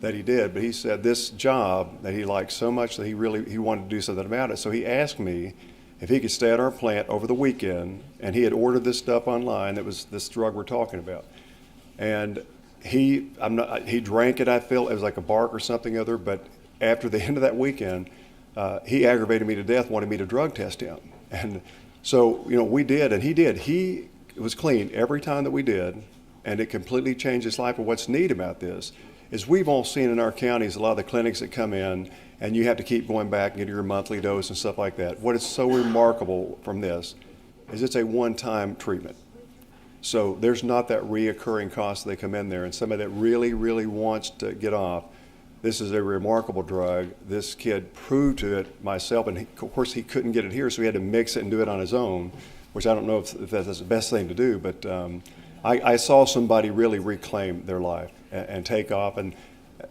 that he did. But he said this job that he liked so much that he wanted to do something about it. So he asked me if he could stay at our plant over the weekend, and he had ordered this stuff online. That was this drug we're talking about. And he drank it, I feel. It was like a bark or something other. But after the end of that weekend, he aggravated me to death, wanted me to drug test him. And so, we did, and he did. It was clean every time that we did, and it completely changed his life. And what's neat about this is we've all seen in our counties a lot of the clinics that come in, and you have to keep going back and get your monthly dose and stuff like that. What is so remarkable from this is it's a one-time treatment. So there's not that reoccurring cost that they come in there. And somebody that really, really wants to get off, this is a remarkable drug. This kid proved to it myself, and of course he couldn't get it here, so he had to mix it and do it on his own, which I don't know if that's the best thing to do, but I saw somebody really reclaim their life and take off, and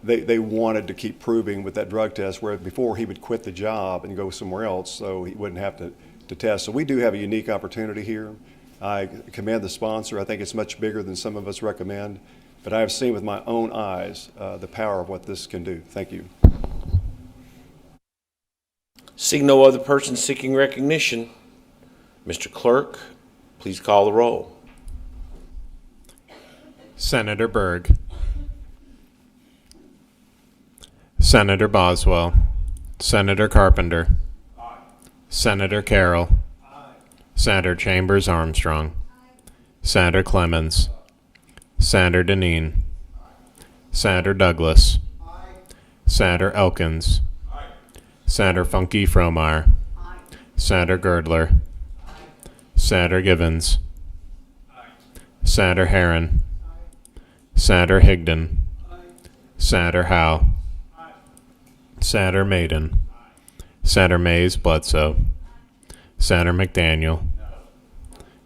they wanted to keep proving with that drug test, where before he would quit the job and go somewhere else so he wouldn't have to test. So we do have a unique opportunity here. I commend the sponsor. I think it's much bigger than some of us recommend, but I have seen with my own eyes the power of what this can do. Thank you. Seeing no other person seeking recognition, Mr. Clerk, please call the roll. Senator Berg. Senator Boswell. Senator Carpenter. Senator Carroll. Senator Chambers Armstrong. Senator Clemens. Senator Deneen. Senator Douglas. Senator Elkins. Senator Funke Fromeyer. Senator Girdler. Senator Givens. Senator Herron. Senator Higdon. Senator Howe. Senator Maiden. Senator Mays Bledsoe. Senator McDaniel.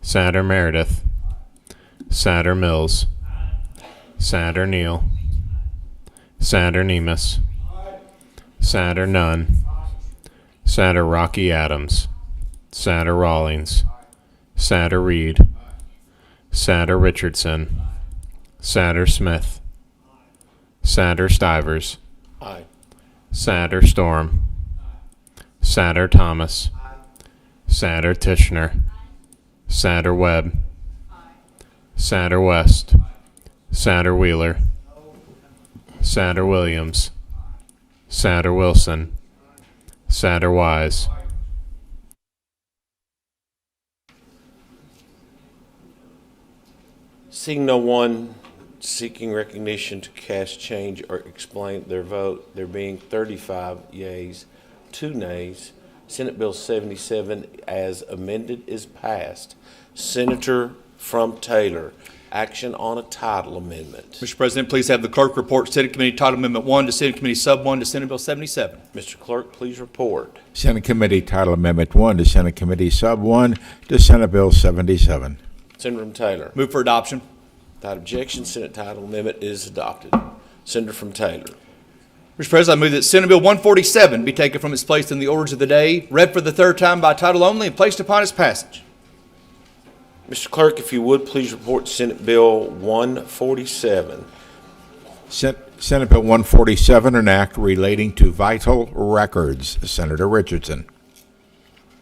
Senator Meredith. Senator Mills. Senator Neal. Senator Nemus. Senator Nunn. Senator Rocky Adams. Senator Rawlings. Senator Reed. Senator Richardson. Senator Smith. Senator Stivers. Aye. Senator Storm. Senator Thomas. Senator Tishner. Senator Webb. Senator West. Senator Wheeler. Senator Williams. Senator Wilson. Senator Wise. Seeing no one seeking recognition to cast change or explain their vote, there being 35 yeas, 2 nays, Senate Bill 77 as amended is passed. Senator from Taylor, action on a title amendment. Mr. President, please have the clerk report Senate Committee Title Amendment 1 to Senate Committee Sub 1 to Senate Bill 77. Mr. Clerk, please report. Senate Committee Title Amendment 1 to Senate Committee Sub 1 to Senate Bill 77. Senator from Taylor. Move for adoption. Without objection, Senate Title Amendment is adopted. Senator from Taylor. Mr. President, I move that Senate Bill 147 be taken from its place in the orders of the day, read for the third time by title only, and placed upon its passage. Mr. Clerk, if you would, please report Senate Bill 147. Senate Bill 147, an act relating to vital records. Senator Richardson.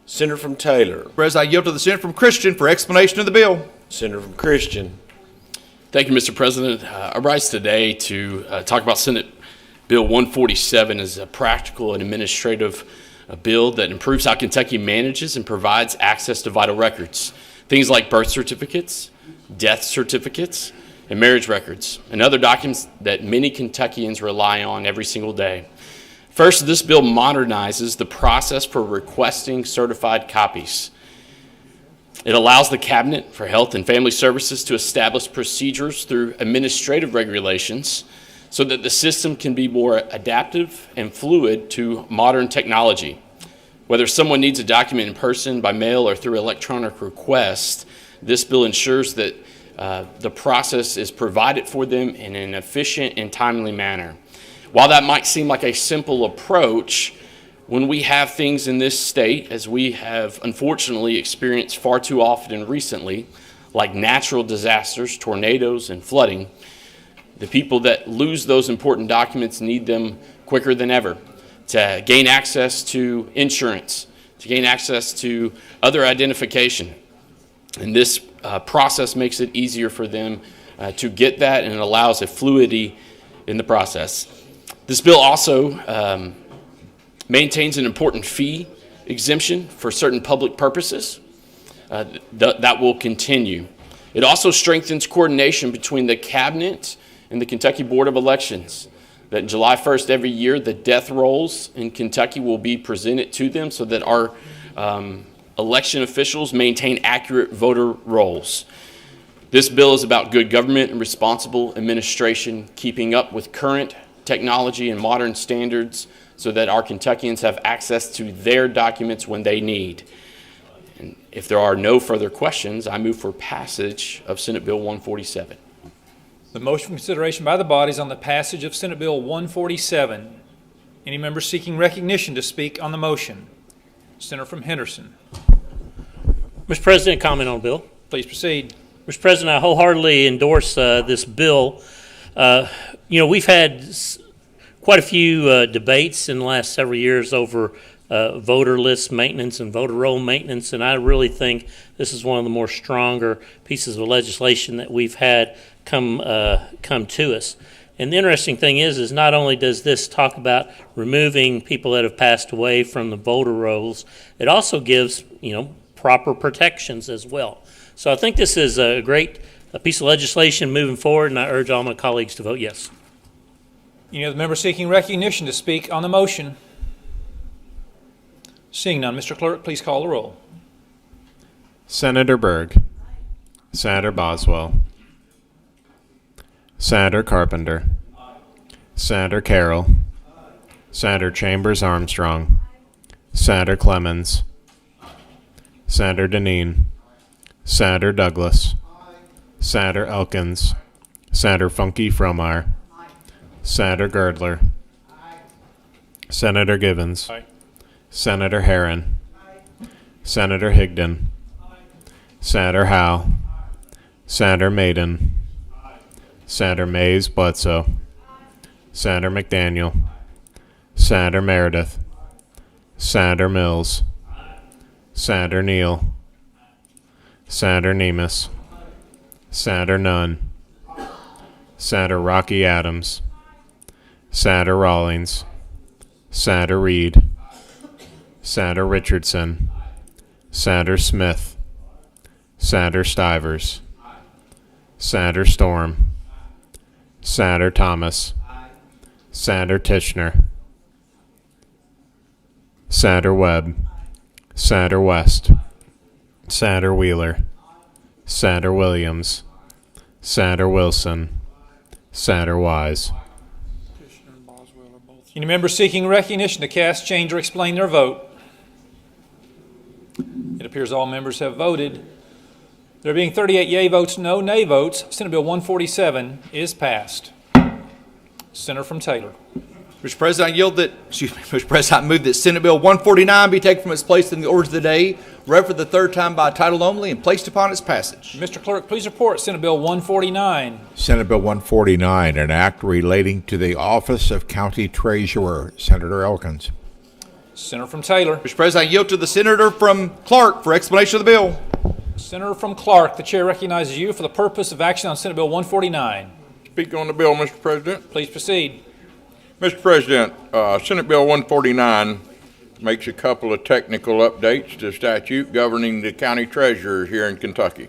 Senator from Taylor. President, I yield to the Senator from Christian for explanation of the bill. Senator from Christian. Thank you, Mr. President. I rise today to talk about Senate Bill 147 as a practical and administrative bill that improves how Kentucky manages and provides access to vital records. Things like birth certificates, death certificates, and marriage records, and other documents that many Kentuckians rely on every single day. First, this bill modernizes the process for requesting certified copies. It allows the Cabinet for Health and Family Services to establish procedures through administrative regulations so that the system can be more adaptive and fluid to modern technology. Whether someone needs a document in person, by mail, or through electronic request, this bill ensures that the process is provided for them in an efficient and timely manner. While that might seem like a simple approach, when we have things in this state, as we have unfortunately experienced far too often recently, like natural disasters, tornadoes, and flooding, the people that lose those important documents need them quicker than ever to gain access to insurance, to gain access to other identification. And this process makes it easier for them to get that, and it allows a fluidity in the process. This bill also maintains an important fee exemption for certain public purposes. That will continue. It also strengthens coordination between the Cabinet and the Kentucky Board of Elections. That July 1st every year, the death rolls in Kentucky will be presented to them so that our election officials maintain accurate voter rolls. This bill is about good government and responsible administration, keeping up with current technology and modern standards so that our Kentuckians have access to their documents when they need. And if there are no further questions, I move for passage of Senate Bill 147. The motion for consideration by the body is on the passage of Senate Bill 147. Any member seeking recognition to speak on the motion? Senator from Henderson. Mr. President, comment on the bill. Please proceed. Mr. President, I wholeheartedly endorse this bill. We've had quite a few debates in the last several years over voter list maintenance and voter roll maintenance, and I really think this is one of the more stronger pieces of legislation that we've had come to us. And the interesting thing is not only does this talk about removing people that have passed away from the voter rolls, it also gives proper protections as well. So I think this is a great piece of legislation moving forward, and I urge all my colleagues to vote yes. Any other member seeking recognition to speak on the motion? Seeing none, Mr. Clerk, please call the roll. Senator Berg. Senator Boswell. Senator Carpenter. Senator Carroll. Senator Chambers Armstrong. Senator Clemens. Senator Deneen. Senator Douglas. Senator Elkins. Senator Funke Fromire. Senator Girdler. Senator Givens. Senator Herron. Senator Higdon. Senator Howe. Senator Maiden. Senator Mays Bledsoe. Senator McDaniel. Senator Meredith. Senator Mills. Senator Neal. Senator Nemus. Senator Nunn. Senator Rocky Adams. Senator Rawlings. Senator Reed. Senator Richardson. Senator Smith. Senator Stivers. Senator Storm. Senator Thomas. Senator Tishner. Senator Webb. Senator West. Senator Wheeler. Senator Williams. Senator Wilson. Senator Wise. Any member seeking recognition to cast, change, or explain their vote? It appears all members have voted. There being 38 yea votes, no nay votes, Senate Bill 147 is passed. Senator from Taylor. Mr. President, Mr. President, I move that Senate Bill 149 be taken from its place in the orders of the day, read for the third time by title only, and placed upon its passage. Mr. Clerk, please report Senate Bill 149. Senate Bill 149, an act relating to the office of County Treasurer. Senator Elkins. Senator from Taylor. Mr. President, I yield to the Senator from Clark for explanation of the bill. Senator from Clark, the chair recognizes you for the purpose of action on Senate Bill 149. Speak on the bill, Mr. President. Please proceed. Mr. President, Senate Bill 149 makes a couple of technical updates to statute governing the county treasurer here in Kentucky.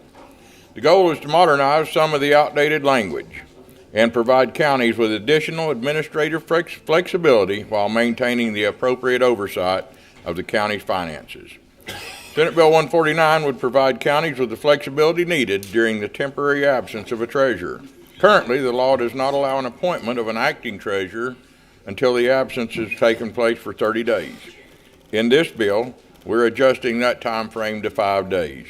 The goal is to modernize some of the outdated language and provide counties with additional administrative flexibility while maintaining the appropriate oversight of the county's finances. Senate Bill 149 would provide counties with the flexibility needed during the temporary absence of a treasurer. Currently, the law does not allow an appointment of an acting treasurer until the absence has taken place for 30 days. In this bill, we're adjusting that time frame to 5 days,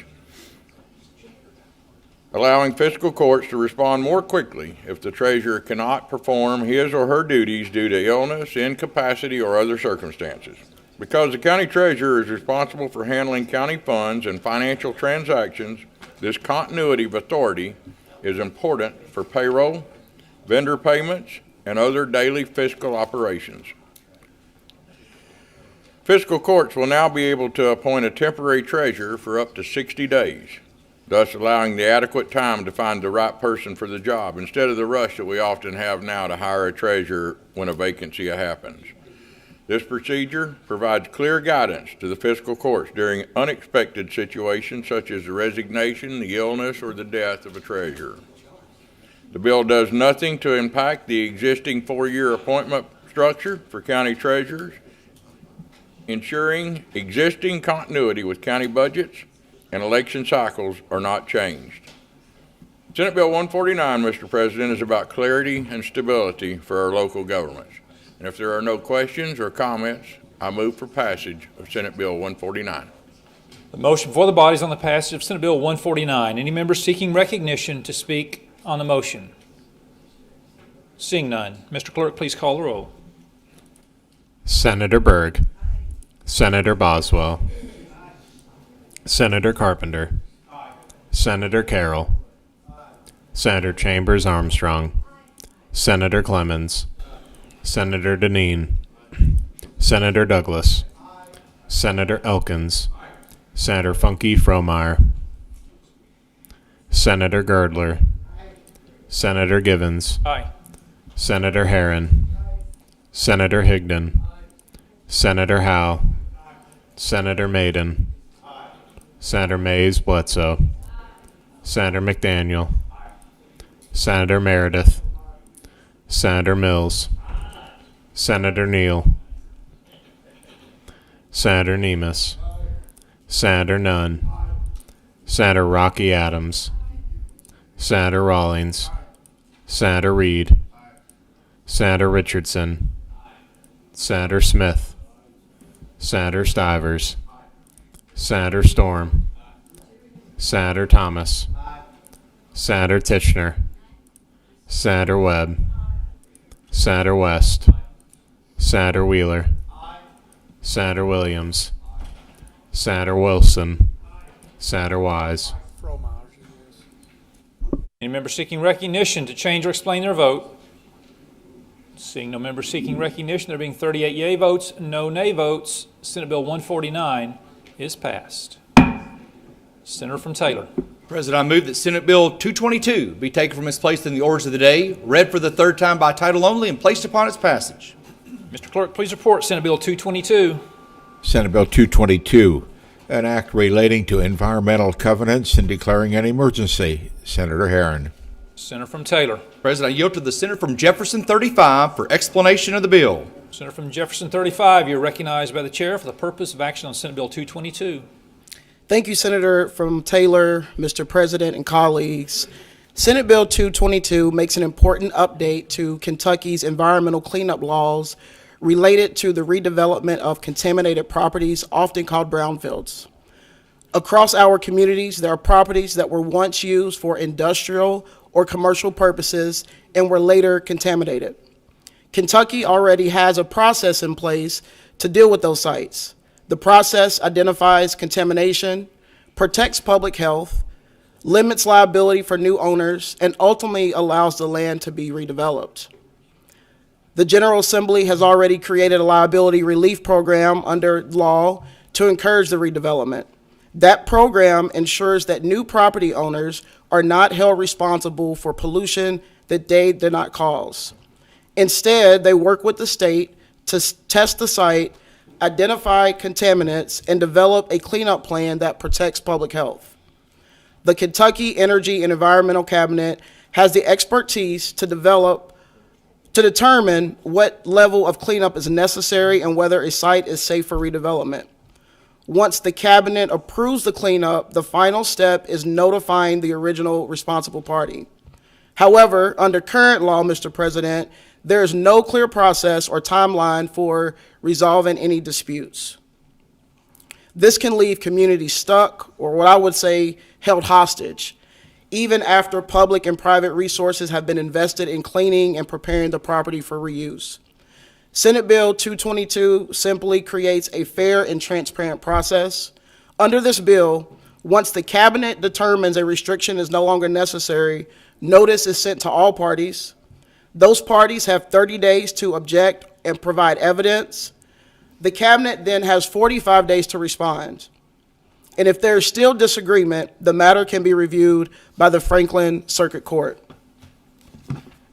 allowing fiscal courts to respond more quickly if the treasurer cannot perform his or her duties due to illness, incapacity, or other circumstances. Because the county treasurer is responsible for handling county funds and financial transactions, this continuity of authority is important for payroll, vendor payments, and other daily fiscal operations. Fiscal courts will now be able to appoint a temporary treasurer for up to 60 days, thus allowing the adequate time to find the right person for the job instead of the rush that we often have now to hire a treasurer when a vacancy happens. This procedure provides clear guidance to the fiscal courts during unexpected situations such as the resignation, the illness, or the death of a treasurer. The bill does nothing to impact the existing 4-year appointment structure for county treasurers, ensuring existing continuity with county budgets and election cycles are not changed. Senate Bill 149, Mr. President, is about clarity and stability for our local governments. And if there are no questions or comments, I move for passage of Senate Bill 149. The motion for the body is on the passage of Senate Bill 149. Any member seeking recognition to speak on the motion? Seeing none, Mr. Clerk, please call the roll. Senator Berg. Senator Boswell. Senator Carpenter. Senator Carroll. Senator Chambers Armstrong. Senator Clemens. Senator Deneen. Senator Douglas. Senator Elkins. Senator Funke Fromeyer. Senator Girdler. Senator Givens. Aye. Senator Herron. Senator Higdon. Senator Howe. Senator Maiden. Senator Mays Bledsoe. Senator McDaniel. Senator Meredith. Senator Mills. Senator Neal. Senator Nemus. Senator Nunn. Senator Rocky Adams. Senator Rawlings. Senator Reed. Senator Richardson. Senator Smith. Senator Stivers. Senator Storm. Senator Thomas. Senator Titchener. Senator Webb. Senator West. Senator Wheeler. Senator Williams. Senator Wilson. Senator Wise. Any member seeking recognition to change or explain their vote? Seeing no member seeking recognition, there being 38 yea votes, no nay votes, Senate Bill 149 is passed. Senator from Taylor. President, I move that Senate Bill 222 be taken from its place in the orders of the day, read for the third time by title only, and placed upon its passage. Mr. Clerk, please report Senate Bill 222. Senate Bill 222, an act relating to environmental covenants and declaring an emergency. Senator Herron. Senator from Taylor. President, I yield to the Senator from Jefferson 35 for explanation of the bill. Senator from Jefferson 35, you're recognized by the chair for the purpose of action on Senate Bill 222. Thank you, Senator from Taylor, Mr. President, and colleagues. Senate Bill 222 makes an important update to Kentucky's environmental cleanup laws related to the redevelopment of contaminated properties, often called brownfields. Across our communities, there are properties that were once used for industrial or commercial purposes and were later contaminated. Kentucky already has a process in place to deal with those sites. The process identifies contamination, protects public health, limits liability for new owners, and ultimately allows the land to be redeveloped. The General Assembly has already created a liability relief program under law to encourage the redevelopment. That program ensures that new property owners are not held responsible for pollution that they did not cause. Instead, they work with the state to test the site, identify contaminants, and develop a cleanup plan that protects public health. The Kentucky Energy and Environmental Cabinet has the expertise to determine what level of cleanup is necessary and whether a site is safe for redevelopment. Once the cabinet approves the cleanup, the final step is notifying the original responsible party. However, under current law, Mr. President, there is no clear process or timeline for resolving any disputes. This can leave communities stuck, or what I would say, held hostage, even after public and private resources have been invested in cleaning and preparing the property for reuse. Senate Bill 222 simply creates a fair and transparent process. Under this bill, once the cabinet determines a restriction is no longer necessary, notice is sent to all parties. Those parties have 30 days to object and provide evidence. The cabinet then has 45 days to respond. And if there is still disagreement, the matter can be reviewed by the Franklin Circuit Court.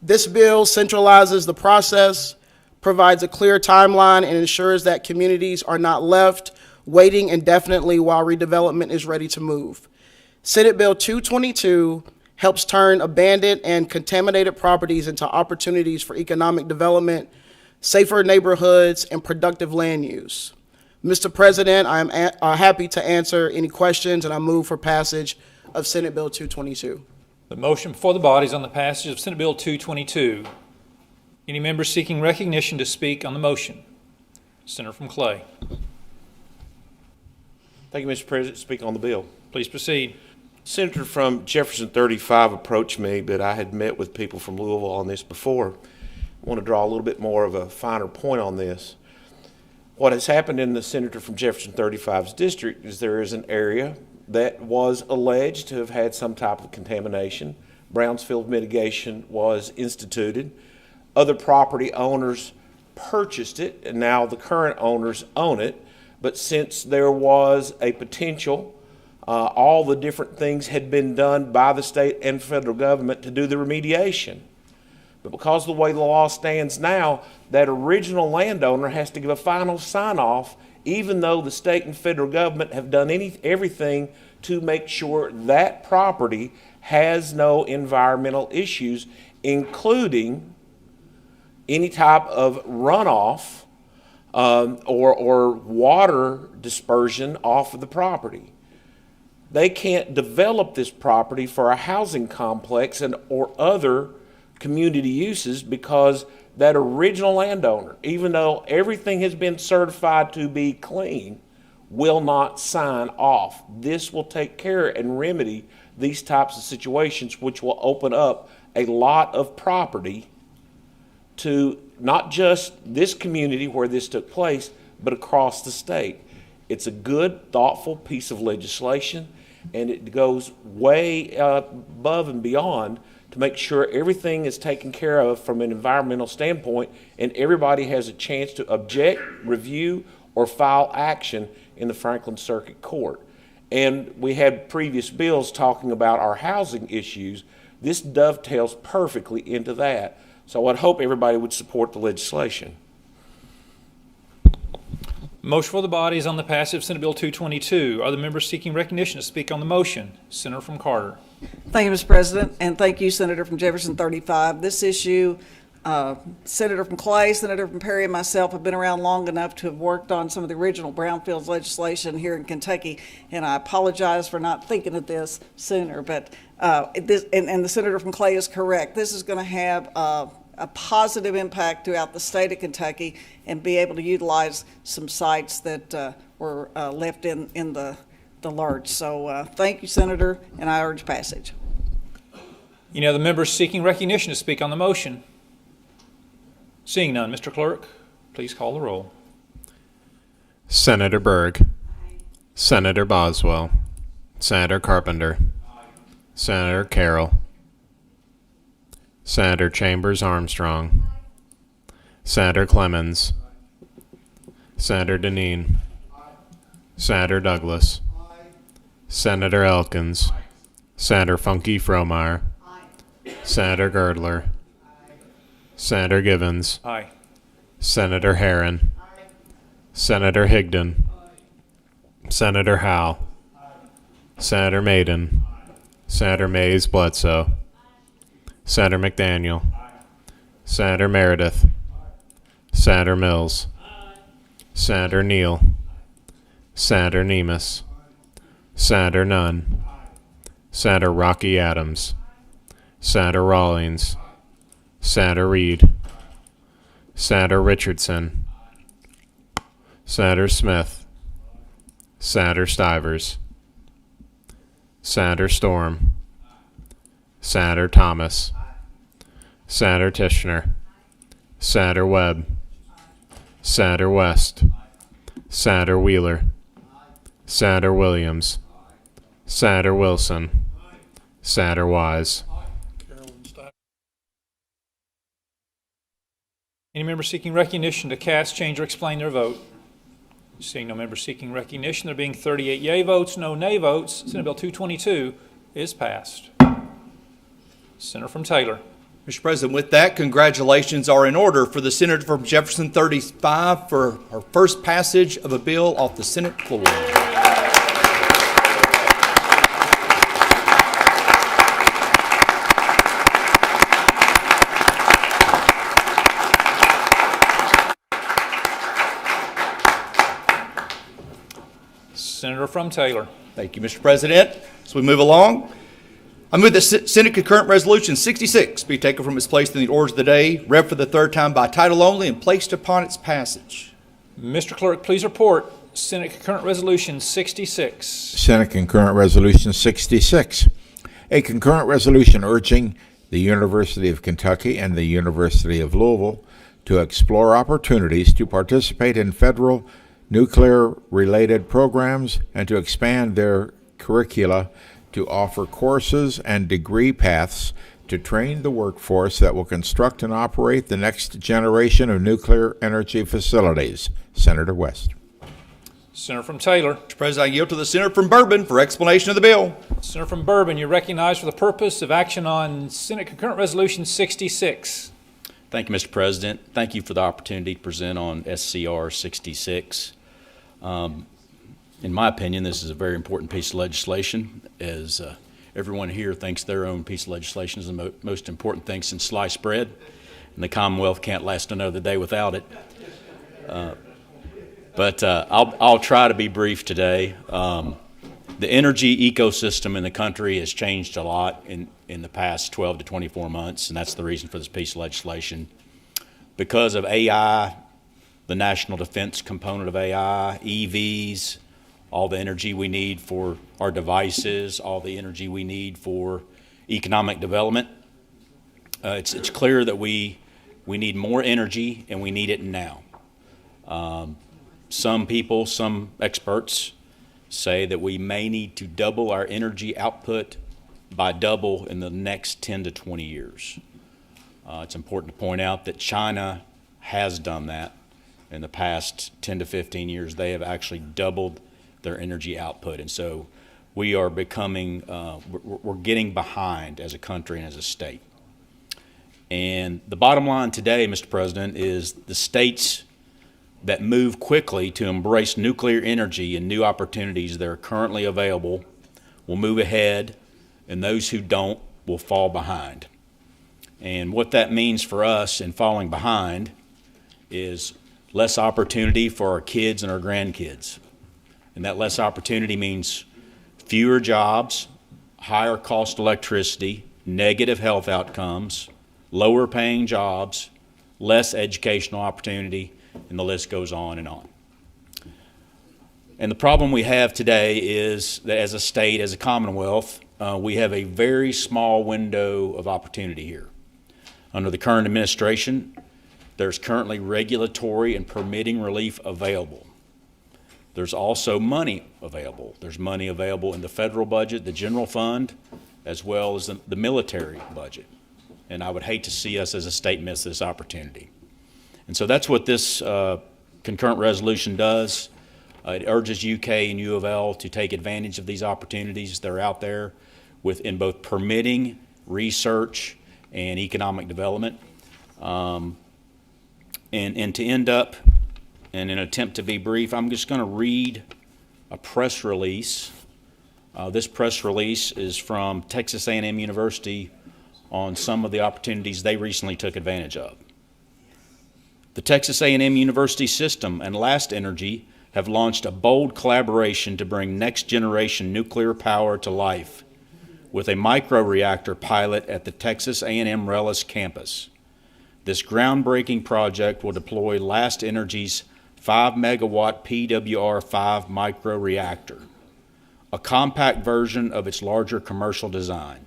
This bill centralizes the process, provides a clear timeline, and ensures that communities are not left waiting indefinitely while redevelopment is ready to move. Senate Bill 222 helps turn abandoned and contaminated properties into opportunities for economic development, safer neighborhoods, and productive land use. Mr. President, I am happy to answer any questions, and I move for passage of Senate Bill 222. The motion before the body is on the passage of Senate Bill 222. Any members seeking recognition to speak on the motion? Senator from Clay. Thank you, Mr. President. Speak on the bill. Please proceed. Senator from Jefferson 35 approached me, but I had met with people from Louisville on this before. I want to draw a little bit more of a finer point on this. What has happened in the Senator from Jefferson 35's district is there is an area that was alleged to have had some type of contamination. Brownsfield mitigation was instituted. Other property owners purchased it, and now the current owners own it. But since there was a potential, all the different things had been done by the state and federal government to do the remediation. But because of the way the law stands now, that original landowner has to give a final sign-off, even though the state and federal government have done everything to make sure that property has no environmental issues, including any type of runoff or water dispersion off of the property. They can't develop this property for a housing complex or other community uses because that original landowner, even though everything has been certified to be clean, will not sign off. This will take care and remedy these types of situations, which will open up a lot of property to not just this community where this took place, but across the state. It's a good, thoughtful piece of legislation, and it goes way above and beyond to make sure everything is taken care of from an environmental standpoint, and everybody has a chance to object, review, or file action in the Franklin Circuit Court. And we had previous bills talking about our housing issues. This dovetails perfectly into that. So I'd hope everybody would support the legislation. Motion for the body is on the passage of Senate Bill 222. Are the members seeking recognition to speak on the motion? Senator from Carter. Thank you, Mr. President, and thank you, Senator from Jefferson 35. This issue, Senator from Clay, Senator from Perry, and myself have been around long enough to have worked on some of the original brownfields legislation here in Kentucky, and I apologize for not thinking of this sooner. But the Senator from Clay is correct. This is going to have a positive impact throughout the state of Kentucky and be able to utilize some sites that were left in the lurch. So thank you, Senator, and I urge passage. Any other members seeking recognition to speak on the motion? Seeing none, Mr. Clerk, please call the roll. Senator Berg, Senator Boswell, Senator Carpenter, Senator Carroll, Senator Chambers Armstrong, Senator Clemens, Senator Deneen, Senator Douglas, Senator Elkins, Senator Funky Fromeyer, Senator Girdler, Senator Givens, Aye. Senator Herron, Senator Higdon, Senator Howe, Senator Maiden, Senator Mays Bledsoe, Senator McDaniel, Senator Meredith, Senator Mills, Senator Neal, Senator Nemus, Senator Nunn, Senator Rocky Adams, Senator Rawlings, Senator Reed, Senator Richardson, Senator Smith, Senator Stivers, Senator Storm, Senator Thomas, Senator Tishner, Senator Webb, Senator West, Senator Wheeler, Senator Williams, Senator Wilson, Senator Wise. Any member seeking recognition to cast, change, or explain their vote? Seeing no member seeking recognition, there being 38 yea votes, no nay votes, Senate Bill 222 is passed. Senator from Taylor. Mr. President, with that, congratulations are in order for the Senator from Jefferson 35 for her first passage of a bill off the Senate floor. Senator from Taylor. Thank you, Mr. President. As we move along, I move that Senate Concurrent Resolution 66 be taken from its place in the orders of the day, read for the third time by title only, and placed upon its passage. Mr. Clerk, please report Senate Concurrent Resolution 66. Senate Concurrent Resolution 66. A concurrent resolution urging the University of Kentucky and the University of Louisville to explore opportunities to participate in federal nuclear-related programs and to expand their curricula to offer courses and degree paths to train the workforce that will construct and operate the next generation of nuclear energy facilities. Senator West. Senator from Taylor. Mr. President, I yield to the Senator from Bourbon for explanation of the bill. Senator from Bourbon, you're recognized for the purpose of action on Senate Concurrent Resolution 66. Thank you, Mr. President. Thank you for the opportunity to present on SCR 66. In my opinion, this is a very important piece of legislation, as everyone here thinks their own piece of legislation is the most important thing since sliced bread, and the Commonwealth can't last another day without it. But I'll try to be brief today. The energy ecosystem in the country has changed a lot in the past 12 to 24 months, and that's the reason for this piece of legislation. Because of AI, the national defense component of AI, EVs, all the energy we need for our devices, all the energy we need for economic development, it's clear that we need more energy, and we need it now. Some people, some experts say that we may need to double our energy output by double in the next 10 to 20 years. It's important to point out that China has done that. In the past 10 to 15 years, they have actually doubled their energy output. And so we are becoming, we're getting behind as a country and as a state. And the bottom line today, Mr. President, is the states that move quickly to embrace nuclear energy and new opportunities that are currently available will move ahead, and those who don't will fall behind. And what that means for us in falling behind is less opportunity for our kids and our grandkids. And that less opportunity means fewer jobs, higher cost electricity, negative health outcomes, lower paying jobs, less educational opportunity, and the list goes on and on. And the problem we have today is that as a state, as a Commonwealth, we have a very small window of opportunity here. Under the current administration, There's currently regulatory and permitting relief available. There's also money available. There's money available in the federal budget, the general fund, as well as the military budget. And I would hate to see us as a state miss this opportunity. And so that's what this concurrent resolution does. It urges UK and U of L to take advantage of these opportunities that are out there in both permitting, research, and economic development. And to end up, in an attempt to be brief, I'm just going to read a press release. This press release is from Texas A&M University on some of the opportunities they recently took advantage of. The Texas A&M University System and Last Energy have launched a bold collaboration to bring next-generation nuclear power to life with a microreactor pilot at the Texas A&M Rellis campus. This groundbreaking project will deploy Last Energy's 5-megawatt PWR-5 microreactor, a compact version of its larger commercial design,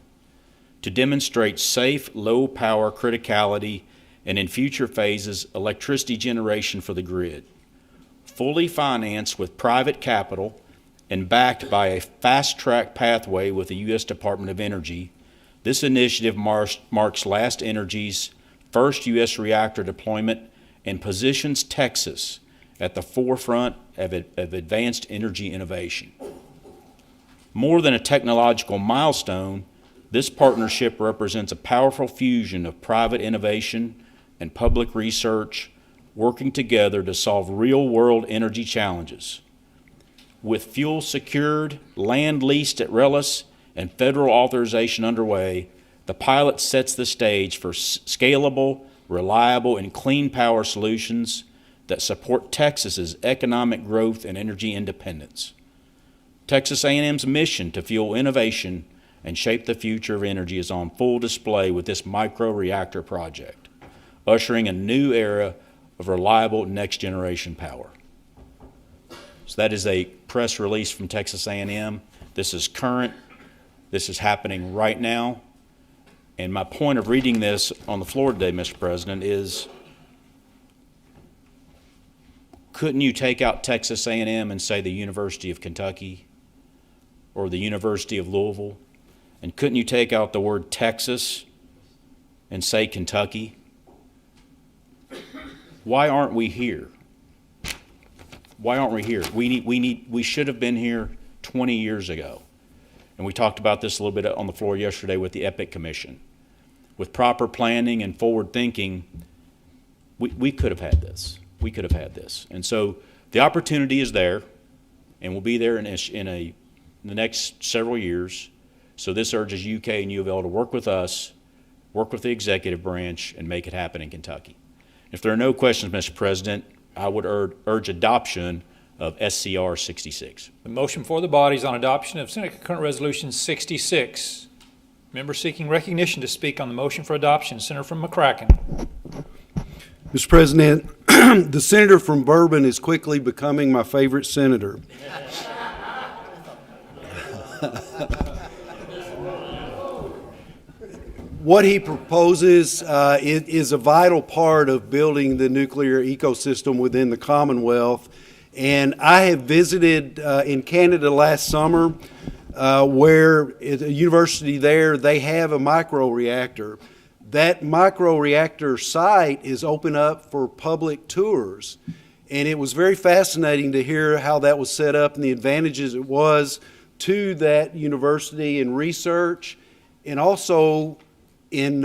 to demonstrate safe, low-power criticality and, in future phases, electricity generation for the grid. Fully financed with private capital and backed by a fast-track pathway with the U.S. Department of Energy, this initiative marks Last Energy's first U.S. reactor deployment and positions Texas at the forefront of advanced energy innovation. More than a technological milestone, this partnership represents a powerful fusion of private innovation and public research working together to solve real-world energy challenges. With fuel secured, land leased at Rellis, and federal authorization underway, the pilot sets the stage for scalable, reliable, and clean power solutions that support Texas's economic growth and energy independence. Texas A&M's mission to fuel innovation and shape the future of energy is on full display with this microreactor project, ushering a new era of reliable next-generation power. So that is a press release from Texas A&M. This is current. This is happening right now. And my point of reading this on the floor today, Mr. President, is couldn't you take out Texas A&M and say the University of Kentucky or the University of Louisville? And couldn't you take out the word Texas and say Kentucky? Why aren't we here? Why aren't we here? We should have been here 20 years ago. And we talked about this a little bit on the floor yesterday with the EPIC Commission. With proper planning and forward thinking, we could have had this. We could have had this. And so the opportunity is there and will be there in the next several years. So this urges UK and U of L to work with us, work with the executive branch, and make it happen in Kentucky. If there are no questions, Mr. President, I would urge adoption of SCR 66. The motion for the body is on adoption of Senate Concurrent Resolution 66. Member seeking recognition to speak on the motion for adoption, Senator from McCracken. Mr. President, the senator from Bourbon is quickly becoming my favorite senator. What he proposes is a vital part of building the nuclear ecosystem within the Commonwealth. And I have visited in Canada last summer where at a university there, they have a microreactor. That microreactor site is open up for public tours. And it was very fascinating to hear how that was set up and the advantages it was to that university in research and also in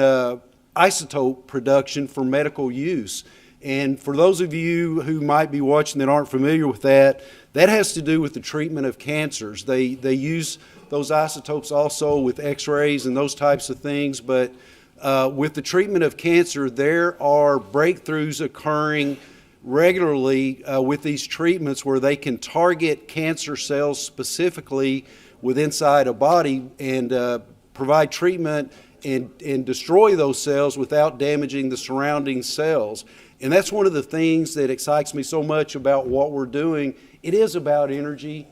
isotope production for medical use. And for those of you who might be watching that aren't familiar with that, that has to do with the treatment of cancers. They use those isotopes also with x-rays and those types of things, but with the treatment of cancer, there are breakthroughs occurring regularly with these treatments where they can target cancer cells specifically within inside a body and provide treatment and destroy those cells without damaging the surrounding cells. And that's one of the things that excites me so much about what we're doing. It is about energy,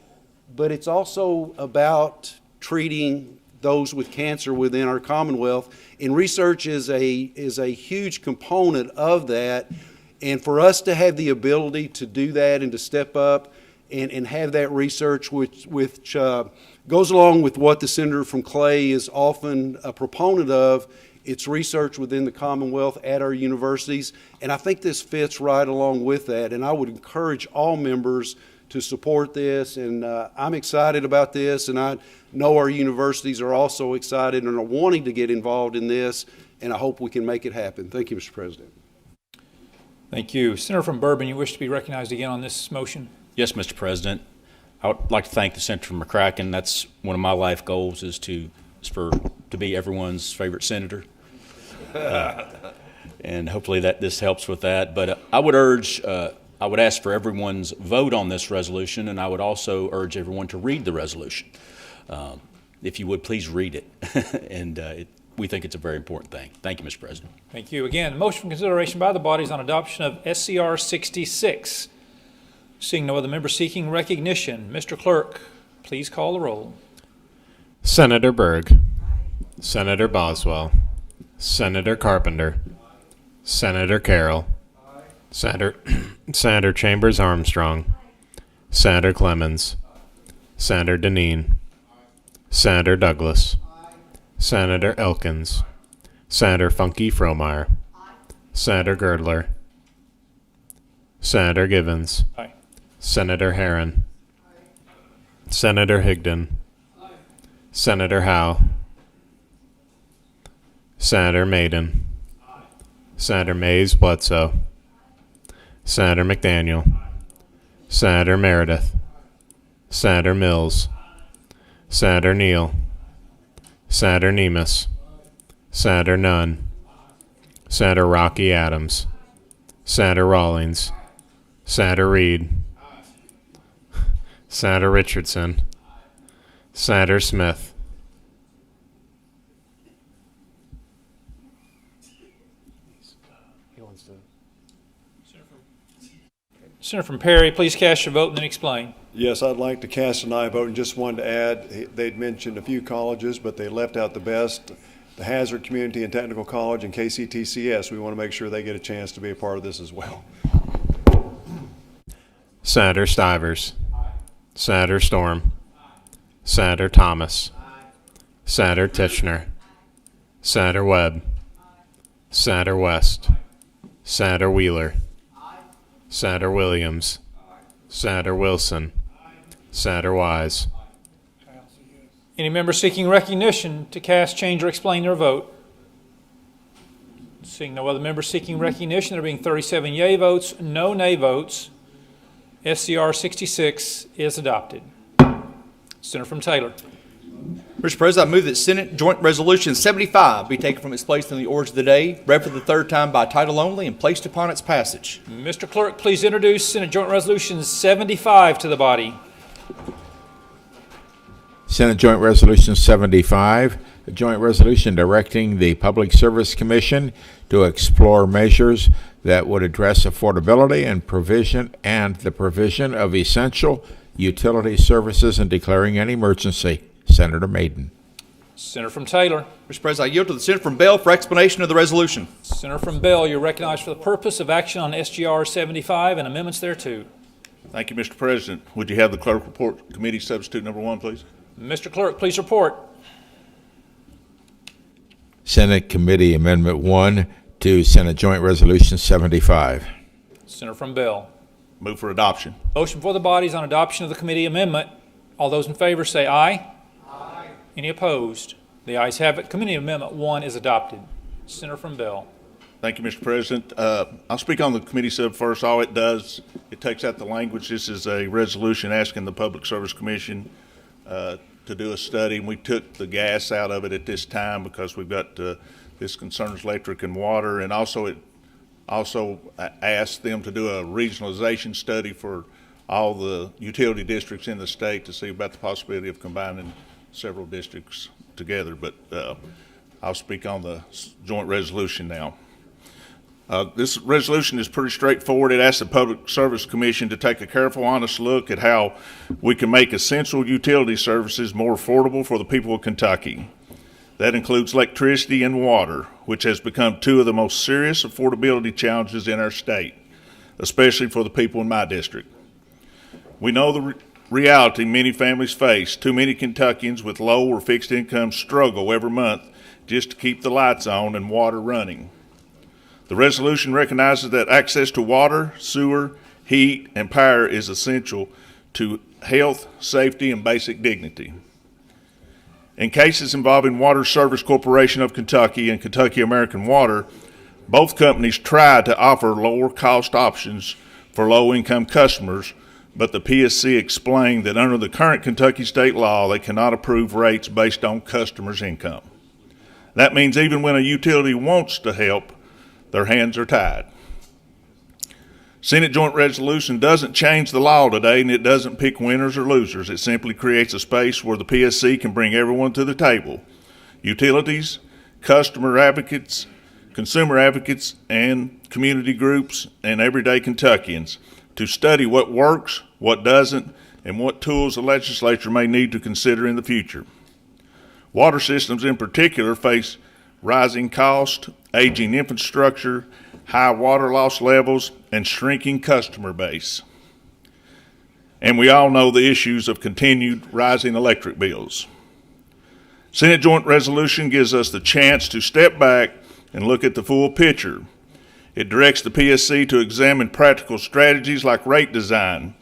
but it's also about treating those with cancer within our Commonwealth. And research is a huge component of that. And for us to have the ability to do that and to step up and have that research, which goes along with what the senator from Clay is often a proponent of, it's research within the Commonwealth at our universities. And I think this fits right along with that. And I would encourage all members to support this. And I'm excited about this. And I know our universities are also excited and are wanting to get involved in this. And I hope we can make it happen. Thank you, Mr. President. Thank you. Senator from Bourbon, you wish to be recognized again on this motion? Yes, Mr. President. I would like to thank the Senator from McCracken. That's one of my life goals is to be everyone's favorite senator. And hopefully this helps with that. But I would ask for everyone's vote on this resolution, and I would also urge everyone to read the resolution. If you would, please read it. And we think it's a very important thing. Thank you, Mr. President. Thank you. Again, motion for consideration by the bodies on adoption of SCR 66. Seeing no other member seeking recognition, Mr. Clerk, please call the roll. Senator Berg. Senator Boswell. Senator Carpenter. Senator Carroll. Senator Chambers Armstrong. Senator Clemens. Senator Deneen. Senator Douglas. Senator Elkins. Senator Funky Fromeyer. Senator Girdler. Senator Givens. Aye. Senator Herron. Senator Higdon. Senator Howe. Senator Maiden. Senator Mays Bledsoe. Senator McDaniel. Senator Meredith. Senator Mills. Senator Neal. Senator Nemus. Senator Nunn. Senator Rocky Adams. Senator Rawlings. Senator Reed. Senator Richardson. Senator Smith. Senator from Perry, please cast your vote and then explain. Yes, I'd like to cast an aye vote, and just wanted to add, they'd mentioned a few colleges, but they left out the best, the Hazard Community and Technical College and KCTCS. We want to make sure they get a chance to be a part of this as well. Senator Stivers. Senator Storm. Senator Thomas. Senator Titchener. Senator Webb. Senator West. Senator Wheeler. Senator Williams. Senator Wilson. Senator Wise. Any member seeking recognition to cast, change, or explain their vote? Seeing no other members seeking recognition, there being 37 yea votes, no nay votes, SCR 66 is adopted. Senator from Taylor. Mr. President, I move that Senate Joint Resolution 75 be taken from its place in the order of the day, read for the third time by title only, and placed upon its passage. Mr. Clerk, please introduce Senate Joint Resolution 75 to the body. Senate Joint Resolution 75, a joint resolution directing the Public Service Commission to explore measures that would address affordability and the provision of essential utility services and declaring an emergency. Senator Maiden. Senator from Taylor. Mr. President, I yield to the Senator from Bell for explanation of the resolution. Senator from Bell, you're recognized for the purpose of action on SGR 75 and amendments thereto. Thank you, Mr. President. Would you have the clerk report committee substitute number 1, please? Mr. Clerk, please report. Senate Committee Amendment 1 to Senate Joint Resolution 75. Senator from Bell. Move for adoption. Motion for the bodies on adoption of the committee amendment. All those in favor say aye. Any opposed? The ayes have it. Committee Amendment 1 is adopted. Senator from Bell. Thank you, Mr. President. I'll speak on the committee sub first. All it does, it takes out the language. This is a resolution asking the Public Service Commission to do a study. And we took the gas out of it at this time because we've got this concerns electric and water. And also it asked them to do a regionalization study for all the utility districts in the state to see about the possibility of combining several districts together, but I'll speak on the joint resolution now. This resolution is pretty straightforward. It asks the Public Service Commission to take a careful, honest look at how we can make essential utility services more affordable for the people of Kentucky. That includes electricity and water, which has become two of the most serious affordability challenges in our state, especially for the people in my district. We know the reality many families face. Too many Kentuckians with low or fixed incomes struggle every month just to keep the lights on and water running. The resolution recognizes that access to water, sewer, heat, and power is essential to health, safety, and basic dignity. In cases involving Water Service Corporation of Kentucky and Kentucky American Water, both companies try to offer lower cost options for low-income customers, but the PSC explained that under the current Kentucky state law, they cannot approve rates based on customers' income. That means even when a utility wants to help, their hands are tied. Senate Joint Resolution doesn't change the law today, and it doesn't pick winners or losers. It simply creates a space where the PSC can bring everyone to the table: utilities, customer advocates, consumer advocates, and community groups, and everyday Kentuckians to study what works, what doesn't, and what tools the legislature may need to consider in the future. Water systems in particular face rising cost, aging infrastructure, high water loss levels, and shrinking customer base. And we all know the issues of continued rising electric bills. Senate Joint Resolution gives us the chance to step back and look at the full picture. It directs the PSC to examine practical strategies like rate design,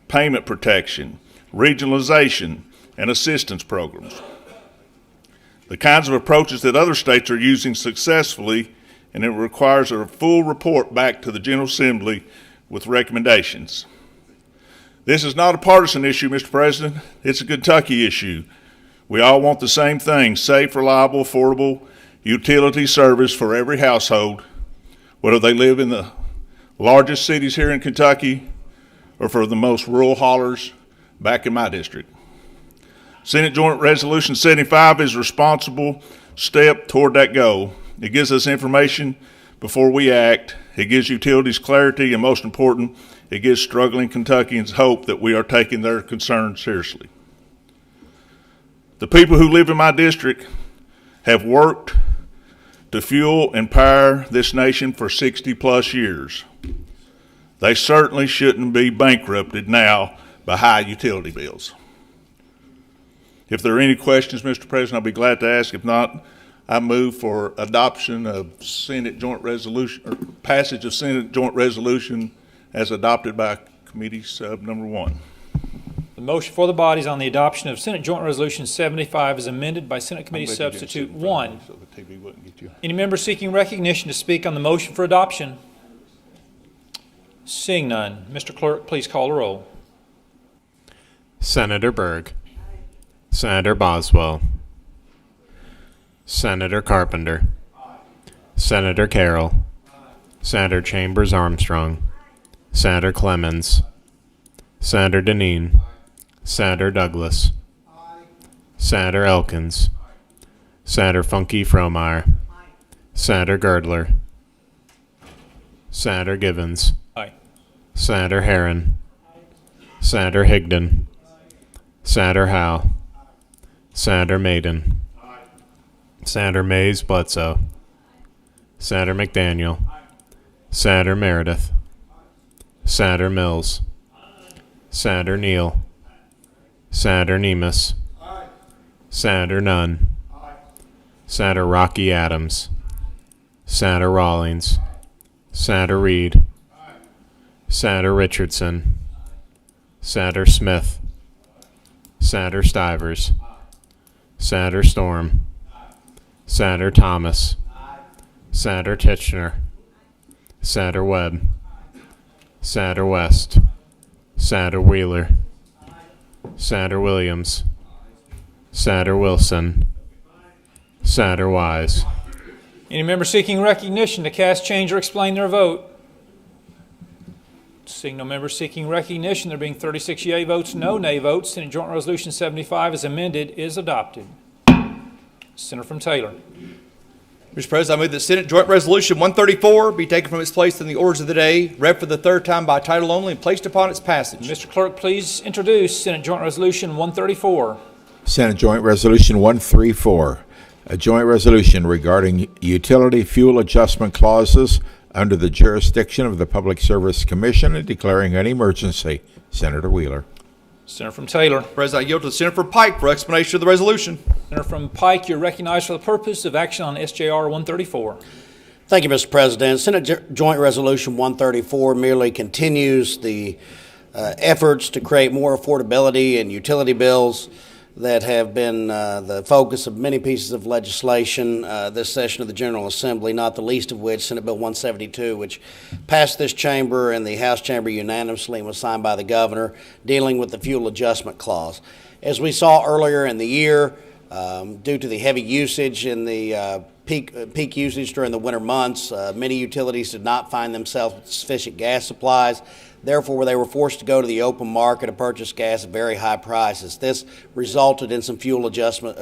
payment protection, regionalization, and assistance programs. The kinds of approaches that other states are using successfully, and it requires a full report back to the General Assembly with recommendations. This is not a partisan issue, Mr. President. It's a Kentucky issue. We all want the same thing: safe, reliable, affordable utility service for every household, whether they live in the largest cities here in Kentucky or for the most rural hollers back in my district. Senate Joint Resolution 75 is a responsible step toward that goal. It gives us information before we act. It gives utilities clarity, and most important, it gives struggling Kentuckians hope that we are taking their concerns seriously. The people who live in my district have worked to fuel and power this nation for 60 plus years. They certainly shouldn't be bankrupted now by high utility bills. If there are any questions, Mr. President, I'll be glad to ask. If not, I move for adoption of Senate Joint Resolution, or passage of Senate Joint Resolution as adopted by Committee Sub Number 1. The motion for the body is on the adoption of Senate Joint Resolution 75 as amended by Senate Committee Substitute 1. So the TV wouldn't get you. Any member seeking recognition to speak on the motion for adoption? Seeing none, Mr. Clerk, please call the roll. Senator Berg. Senator Boswell. Senator Carpenter. Senator Carroll. Senator Chambers Armstrong. Senator Clemens. Senator Deneen. Senator Douglas. Senator Elkins. Senator Funke Fromeyer. Senator Girdler. Senator Givens. Aye. Senator Herron. Senator Higdon. Senator Howe. Senator Maiden. Senator Mays Bledsoe. Senator McDaniel. Senator Meredith. Senator Mills. Senator Neal. Senator Nemus. Senator Nunn. Senator Rocky Adams. Senator Rawlings. Senator Reed. Senator Richardson. Senator Smith. Senator Stivers. Senator Storm. Senator Thomas. Senator Titchener. Senator Webb. Senator West. Senator Wheeler. Senator Williams. Senator Wilson. Senator Wise. Any member seeking recognition to cast, change, or explain their vote? Seeing no members seeking recognition, there being 36 yea votes, no nay votes, Senate Joint Resolution 75 as amended is adopted. Senator from Taylor. Mr. President, I move that Senate Joint Resolution 134 be taken from its place in the orders of the day, read for the third time by title only, and placed upon its passage. Mr. Clerk, please introduce Senate Joint Resolution 134. Senate Joint Resolution 134, a joint resolution regarding utility fuel adjustment clauses under the jurisdiction of the Public Service Commission and declaring an emergency. Senator Wheeler. Senator from Taylor. President, I yield to Senator from Pike for explanation of the resolution. Senator from Pike, you're recognized for the purpose of action on SJR 134. Thank you, Mr. President. Senate Joint Resolution 134 merely continues the efforts to create more affordability in utility bills that have been the focus of many pieces of legislation this session of the General Assembly, not the least of which Senate Bill 172, which passed this chamber and the House chamber unanimously and was signed by the governor, dealing with the fuel adjustment clause. As we saw earlier in the year, due to the heavy usage in the peak usage during the winter months, many utilities did not find themselves with sufficient gas supplies. Therefore, they were forced to go to the open market to purchase gas at very high prices. This resulted in some fuel adjustment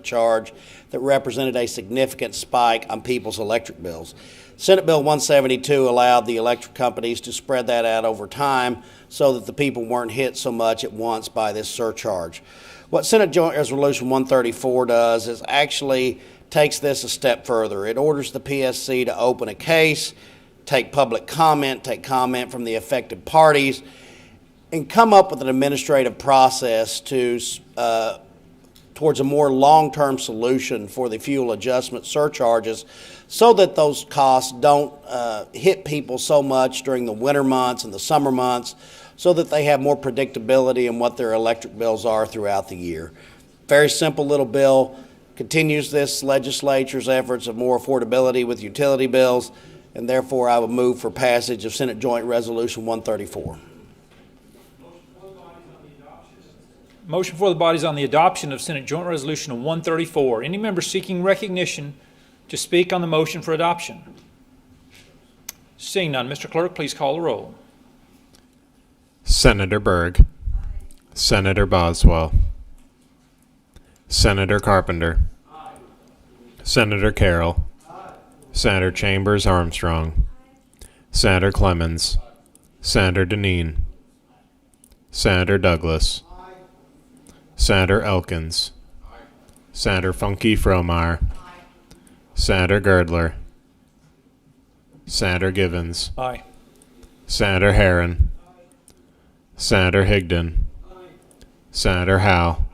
charge that represented a significant spike on people's electric bills. Senate Bill 172 allowed the electric companies to spread that out over time so that the people weren't hit so much at once by this surcharge. What Senate Joint Resolution 134 does is actually takes this a step further. It orders the PSC to open a case, take public comment, take comment from the affected parties, and come up with an administrative process to towards a more long-term solution for the fuel adjustment surcharges so that those costs don't hit people so much during the winter months and the summer months, so that they have more predictability in what their electric bills are throughout the year. Very simple little bill, continues this legislature's efforts of more affordability with utility bills, and therefore I would move for passage of Senate Joint Resolution 134. Motion for the bodies on the adoption of Senate Joint Resolution 134. Any member seeking recognition to speak on the motion for adoption? Seeing none, Mr. Clerk, please call the roll. Senator Berg. Senator Boswell. Senator Carpenter. Senator Carroll. Senator Chambers Armstrong. Senator Clemens. Senator Deneen. Senator Douglas. Senator Elkins. Senator Funke Fromar. Senator Girdler. Senator Givens. Aye. Senator Herron. Senator Higdon. Senator Howe.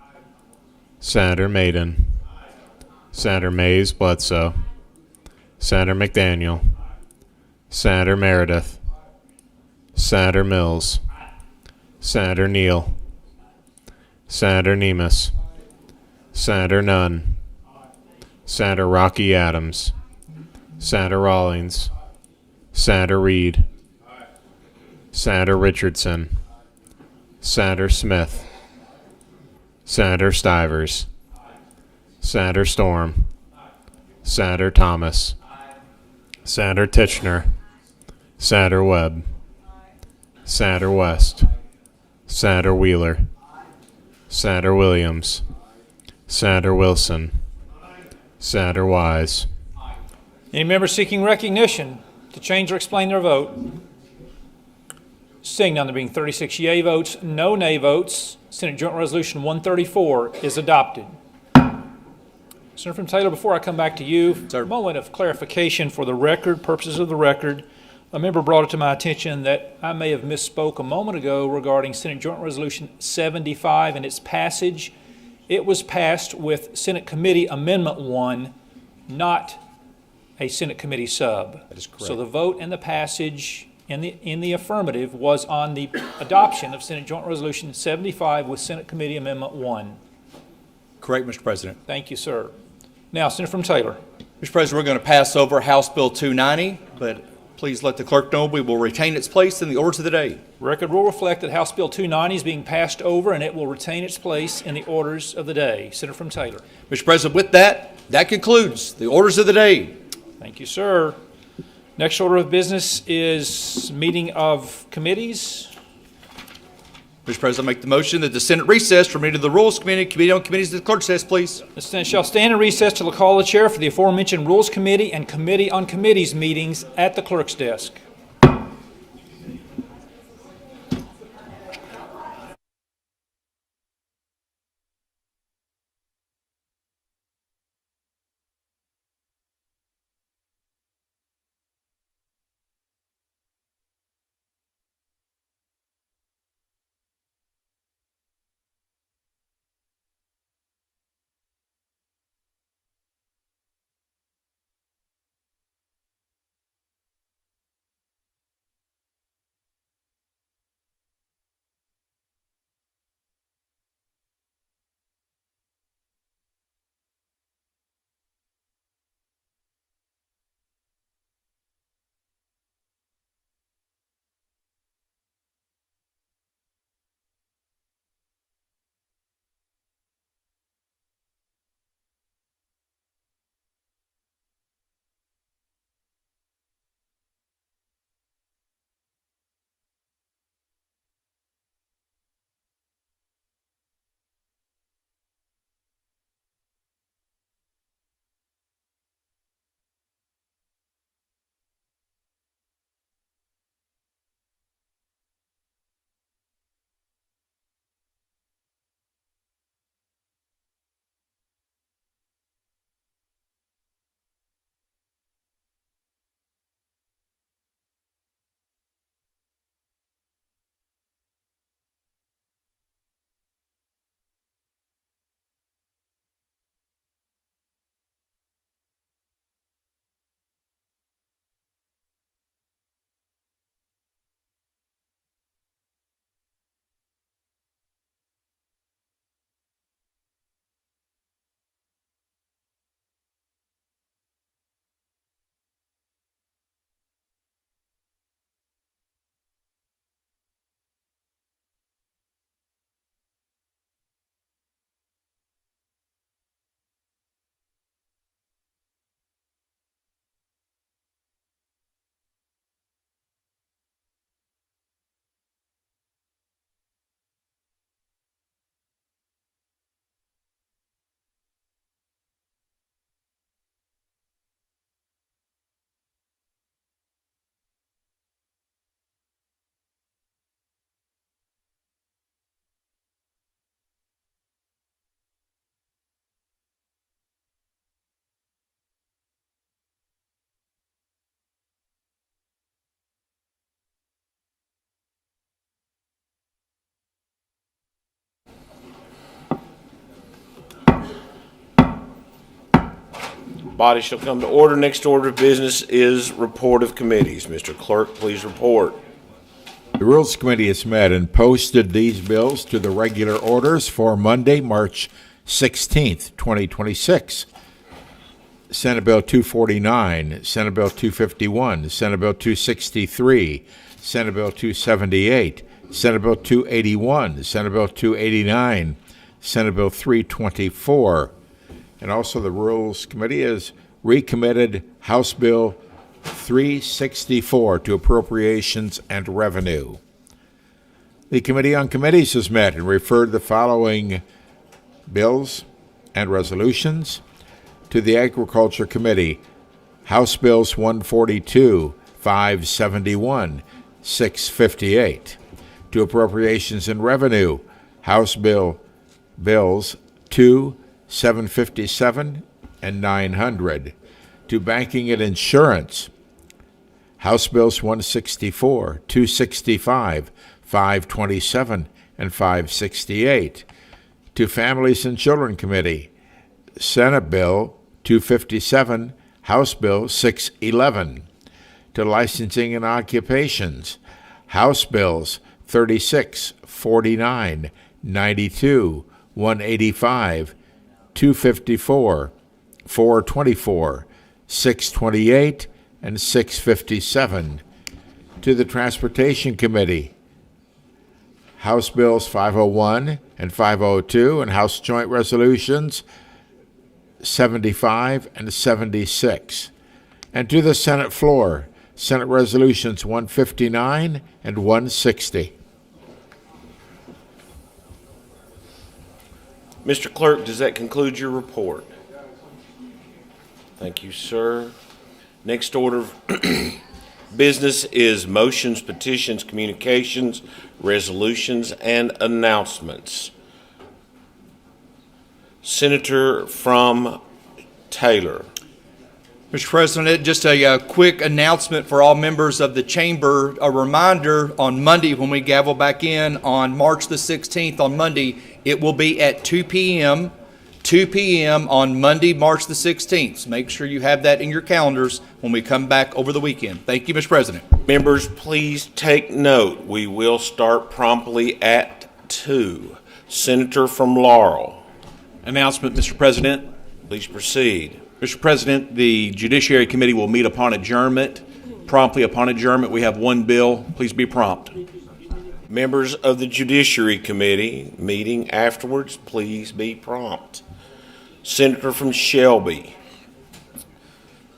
Senator Maiden. Senator Mays Bledsoe. Senator McDaniel. Senator Meredith. Senator Mills. Senator Neal. Senator Nemus. Senator Nunn. Senator Rocky Adams. Senator Rawlings. Senator Reed. Senator Richardson. Senator Smith. Senator Stivers. Senator Storm. Senator Thomas. Senator Titchener. Senator Webb. Senator West. Senator Wheeler. Senator Williams. Senator Wilson. Senator Wise. Any member seeking recognition to change or explain their vote? Seeing none, there being 36 yea votes, no nay votes, Senate Joint Resolution 134 is adopted. Senator from Taylor, before I come back to you, a moment of clarification for the record, purposes of the record. A member brought it to my attention that I may have misspoke a moment ago regarding Senate Joint Resolution 75 and its passage. It was passed with Senate Committee Amendment 1, not a Senate Committee sub. That is correct. So the vote and the passage in the affirmative was on the adoption of Senate Joint Resolution 75 with Senate Committee Amendment 1. Correct, Mr. President. Thank you, sir. Now, Senator from Taylor. Mr. President, we're going to pass over House Bill 290, but please let the clerk know we will retain its place in the orders of the day. Record will reflect that House Bill 290 is being passed over and it will retain its place in the orders of the day. Senator from Taylor. Mr. President, with that concludes the orders of the day. Thank you, sir. Next order of business is meeting of committees. Mr. President, I make the motion that the Senate recess from meeting to the Rules Committee, Committee on Committees, the clerk says, please. The Senate shall stand in recess till the call of the chair for the aforementioned Rules Committee and Committee on Committees meetings at the clerk's desk. Body shall come to order. Next order of business is report of committees. Mr. Clerk, please report. The Rules Committee has met and posted these bills to the regular orders for Monday, March 16th, 2026. Senate Bill 249, Senate Bill 251, Senate Bill 263, Senate Bill 278, Senate Bill 281, Senate Bill 289, Senate Bill 324. And also the Rules Committee has recommitted House Bill 364 to Appropriations and Revenue. The Committee on Committees has met and referred the following bills and resolutions to the Agriculture Committee. House Bills 142, 571, 658. To Appropriations and Revenue, House Bills 2, 757 and 900. To Banking and Insurance, House Bills 164, 265, 527, and 568. To Families and Children Committee, Senate Bill 257, House Bill 611. To Licensing and Occupations, House Bills 36, 49, 92, 185, 254, 424, 628, and 657. To the Transportation Committee, House Bills 501 and 502 and House Joint Resolutions 75 and 76. And to the Senate floor, Senate Resolutions 159 and 160. Mr. Clerk, does that conclude your report? Thank you, sir. Next order of business is motions, petitions, communications, resolutions, and announcements. Senator from Taylor. Mr. President, just a quick announcement for all members of the chamber. A reminder, on Monday when we gavel back in on March the 16th, on Monday, it will be at 2 p.m. 2 p.m. on Monday, March the 16th. So make sure you have that in your calendars when we come back over the weekend. Thank you, Mr. President. Members, please take note. We will start promptly at 2. Senator from Laurel. Announcement, Mr. President. Please proceed. Mr. President, the Judiciary Committee will meet upon adjournment. Promptly upon adjournment, we have one bill. Please be prompt. Members of the Judiciary Committee meeting afterwards, please be prompt. Senator from Shelby.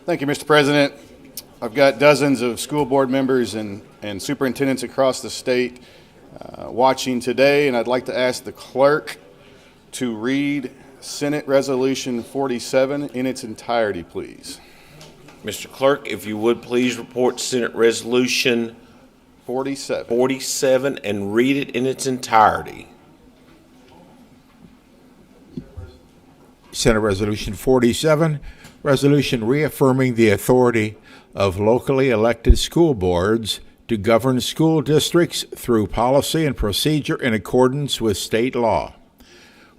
Thank you, Mr. President. I've got dozens of school board members and superintendents across the state watching today, and I'd like to ask the clerk to read Senate Resolution 47 in its entirety, please. Mr. Clerk, if you would please report Senate Resolution 47 and read it in its entirety. Senate Resolution 47, resolution reaffirming the authority of locally elected school boards to govern school districts through policy and procedure in accordance with state law.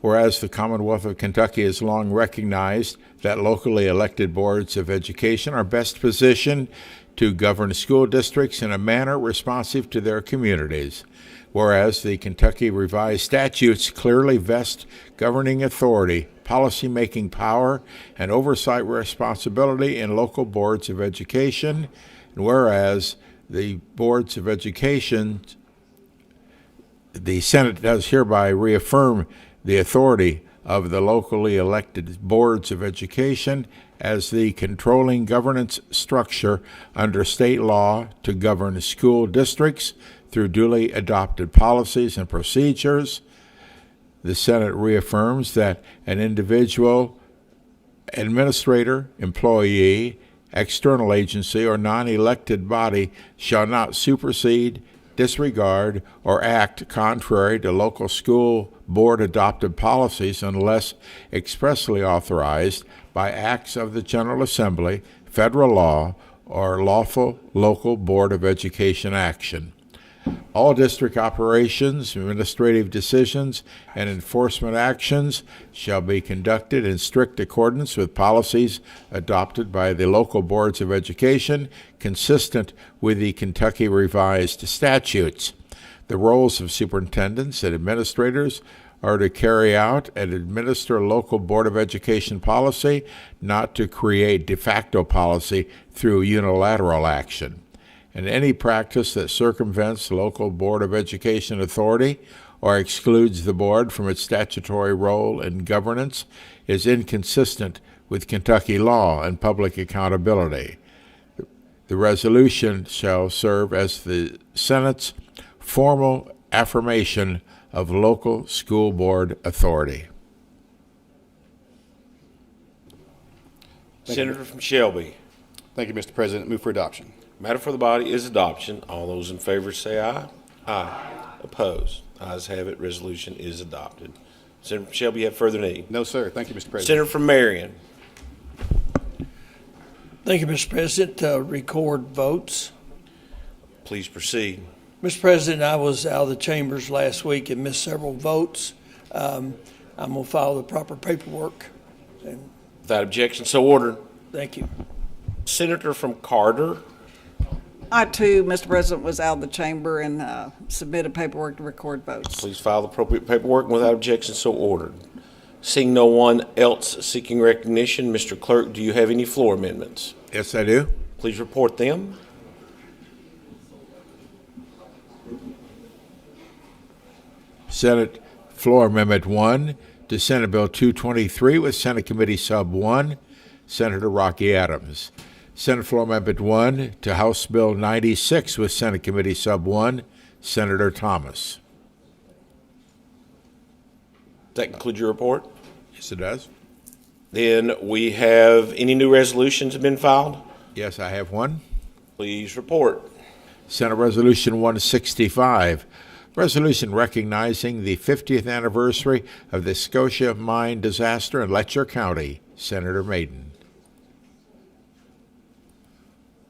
Whereas the Commonwealth of Kentucky has long recognized that locally elected boards of education are best positioned to govern school districts in a manner responsive to their communities. Whereas the Kentucky Revised Statutes clearly vest governing authority, policy-making power, and oversight responsibility in local boards of education. And whereas the boards of education, the Senate does hereby reaffirm the authority of the locally elected boards of education as the controlling governance structure under state law to govern school districts through duly adopted policies and procedures. The Senate reaffirms that an individual, administrator, employee, external agency, or non-elected body shall not supersede, disregard, or act contrary to local school board adopted policies unless expressly authorized by acts of the General Assembly, federal law, or lawful local board of education action. All district operations, administrative decisions, and enforcement actions shall be conducted in strict accordance with policies adopted by the local boards of education, consistent with the Kentucky Revised Statutes. The roles of superintendents and administrators are to carry out and administer local board of education policy, not to create de facto policy through unilateral action. And any practice that circumvents local board of education authority or excludes the board from its statutory role in governance is inconsistent with Kentucky law and public accountability. The resolution shall serve as the Senate's formal affirmation of local school board authority. Senator from Shelby. Thank you, Mr. President. Move for adoption. Matter for the body is adoption. All those in favor say aye. Aye. Opposed? Ayes have it. Resolution is adopted. Senator from Shelby, you have further need? No, sir. Thank you, Mr. President. Senator from Marion. Thank you, Mr. President. Record votes. Please proceed. Mr. President, I was out of the chambers last week and missed several votes. I'm going to file the proper paperwork. And Without objection, so ordered. thank you. Senator from Carter. I, too, Mr. President, was out of the chamber and submitted paperwork to record votes. Please file the appropriate paperwork, and without objection, so ordered. Seeing no one else seeking recognition, Mr. Clerk, do you have any floor amendments? Yes, I do. Please report them. Senate Floor Amendment 1 to Senate Bill 223 with Senate Committee Sub 1, Senator Rocky Adams. Senate Floor Amendment 1 to House Bill 96 with Senate Committee Sub 1, Senator Thomas. Does that conclude your report? Yes, it does. Then we have any new resolutions have been filed? Yes, I have one. Please report. Senate Resolution 165, resolution recognizing the 50th anniversary of the Scotia mine disaster in Letcher County. Senator Maiden.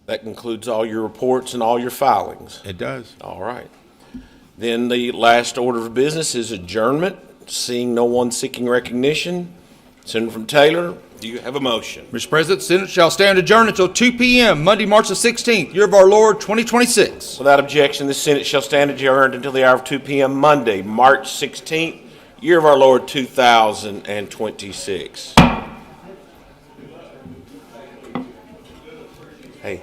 That concludes all your reports and all your filings. It does. All right. Then the last order of business is adjournment. Seeing no one seeking recognition, Senator from Taylor, do you have a motion? Mr. President, the Senate shall stand adjourned until 2 p.m., Monday, March the 16th, year of our Lord, 2026. Without objection, the Senate shall stand adjourned until the hour of 2 p.m. Monday, March 16th, year of our Lord, 2026. Hey.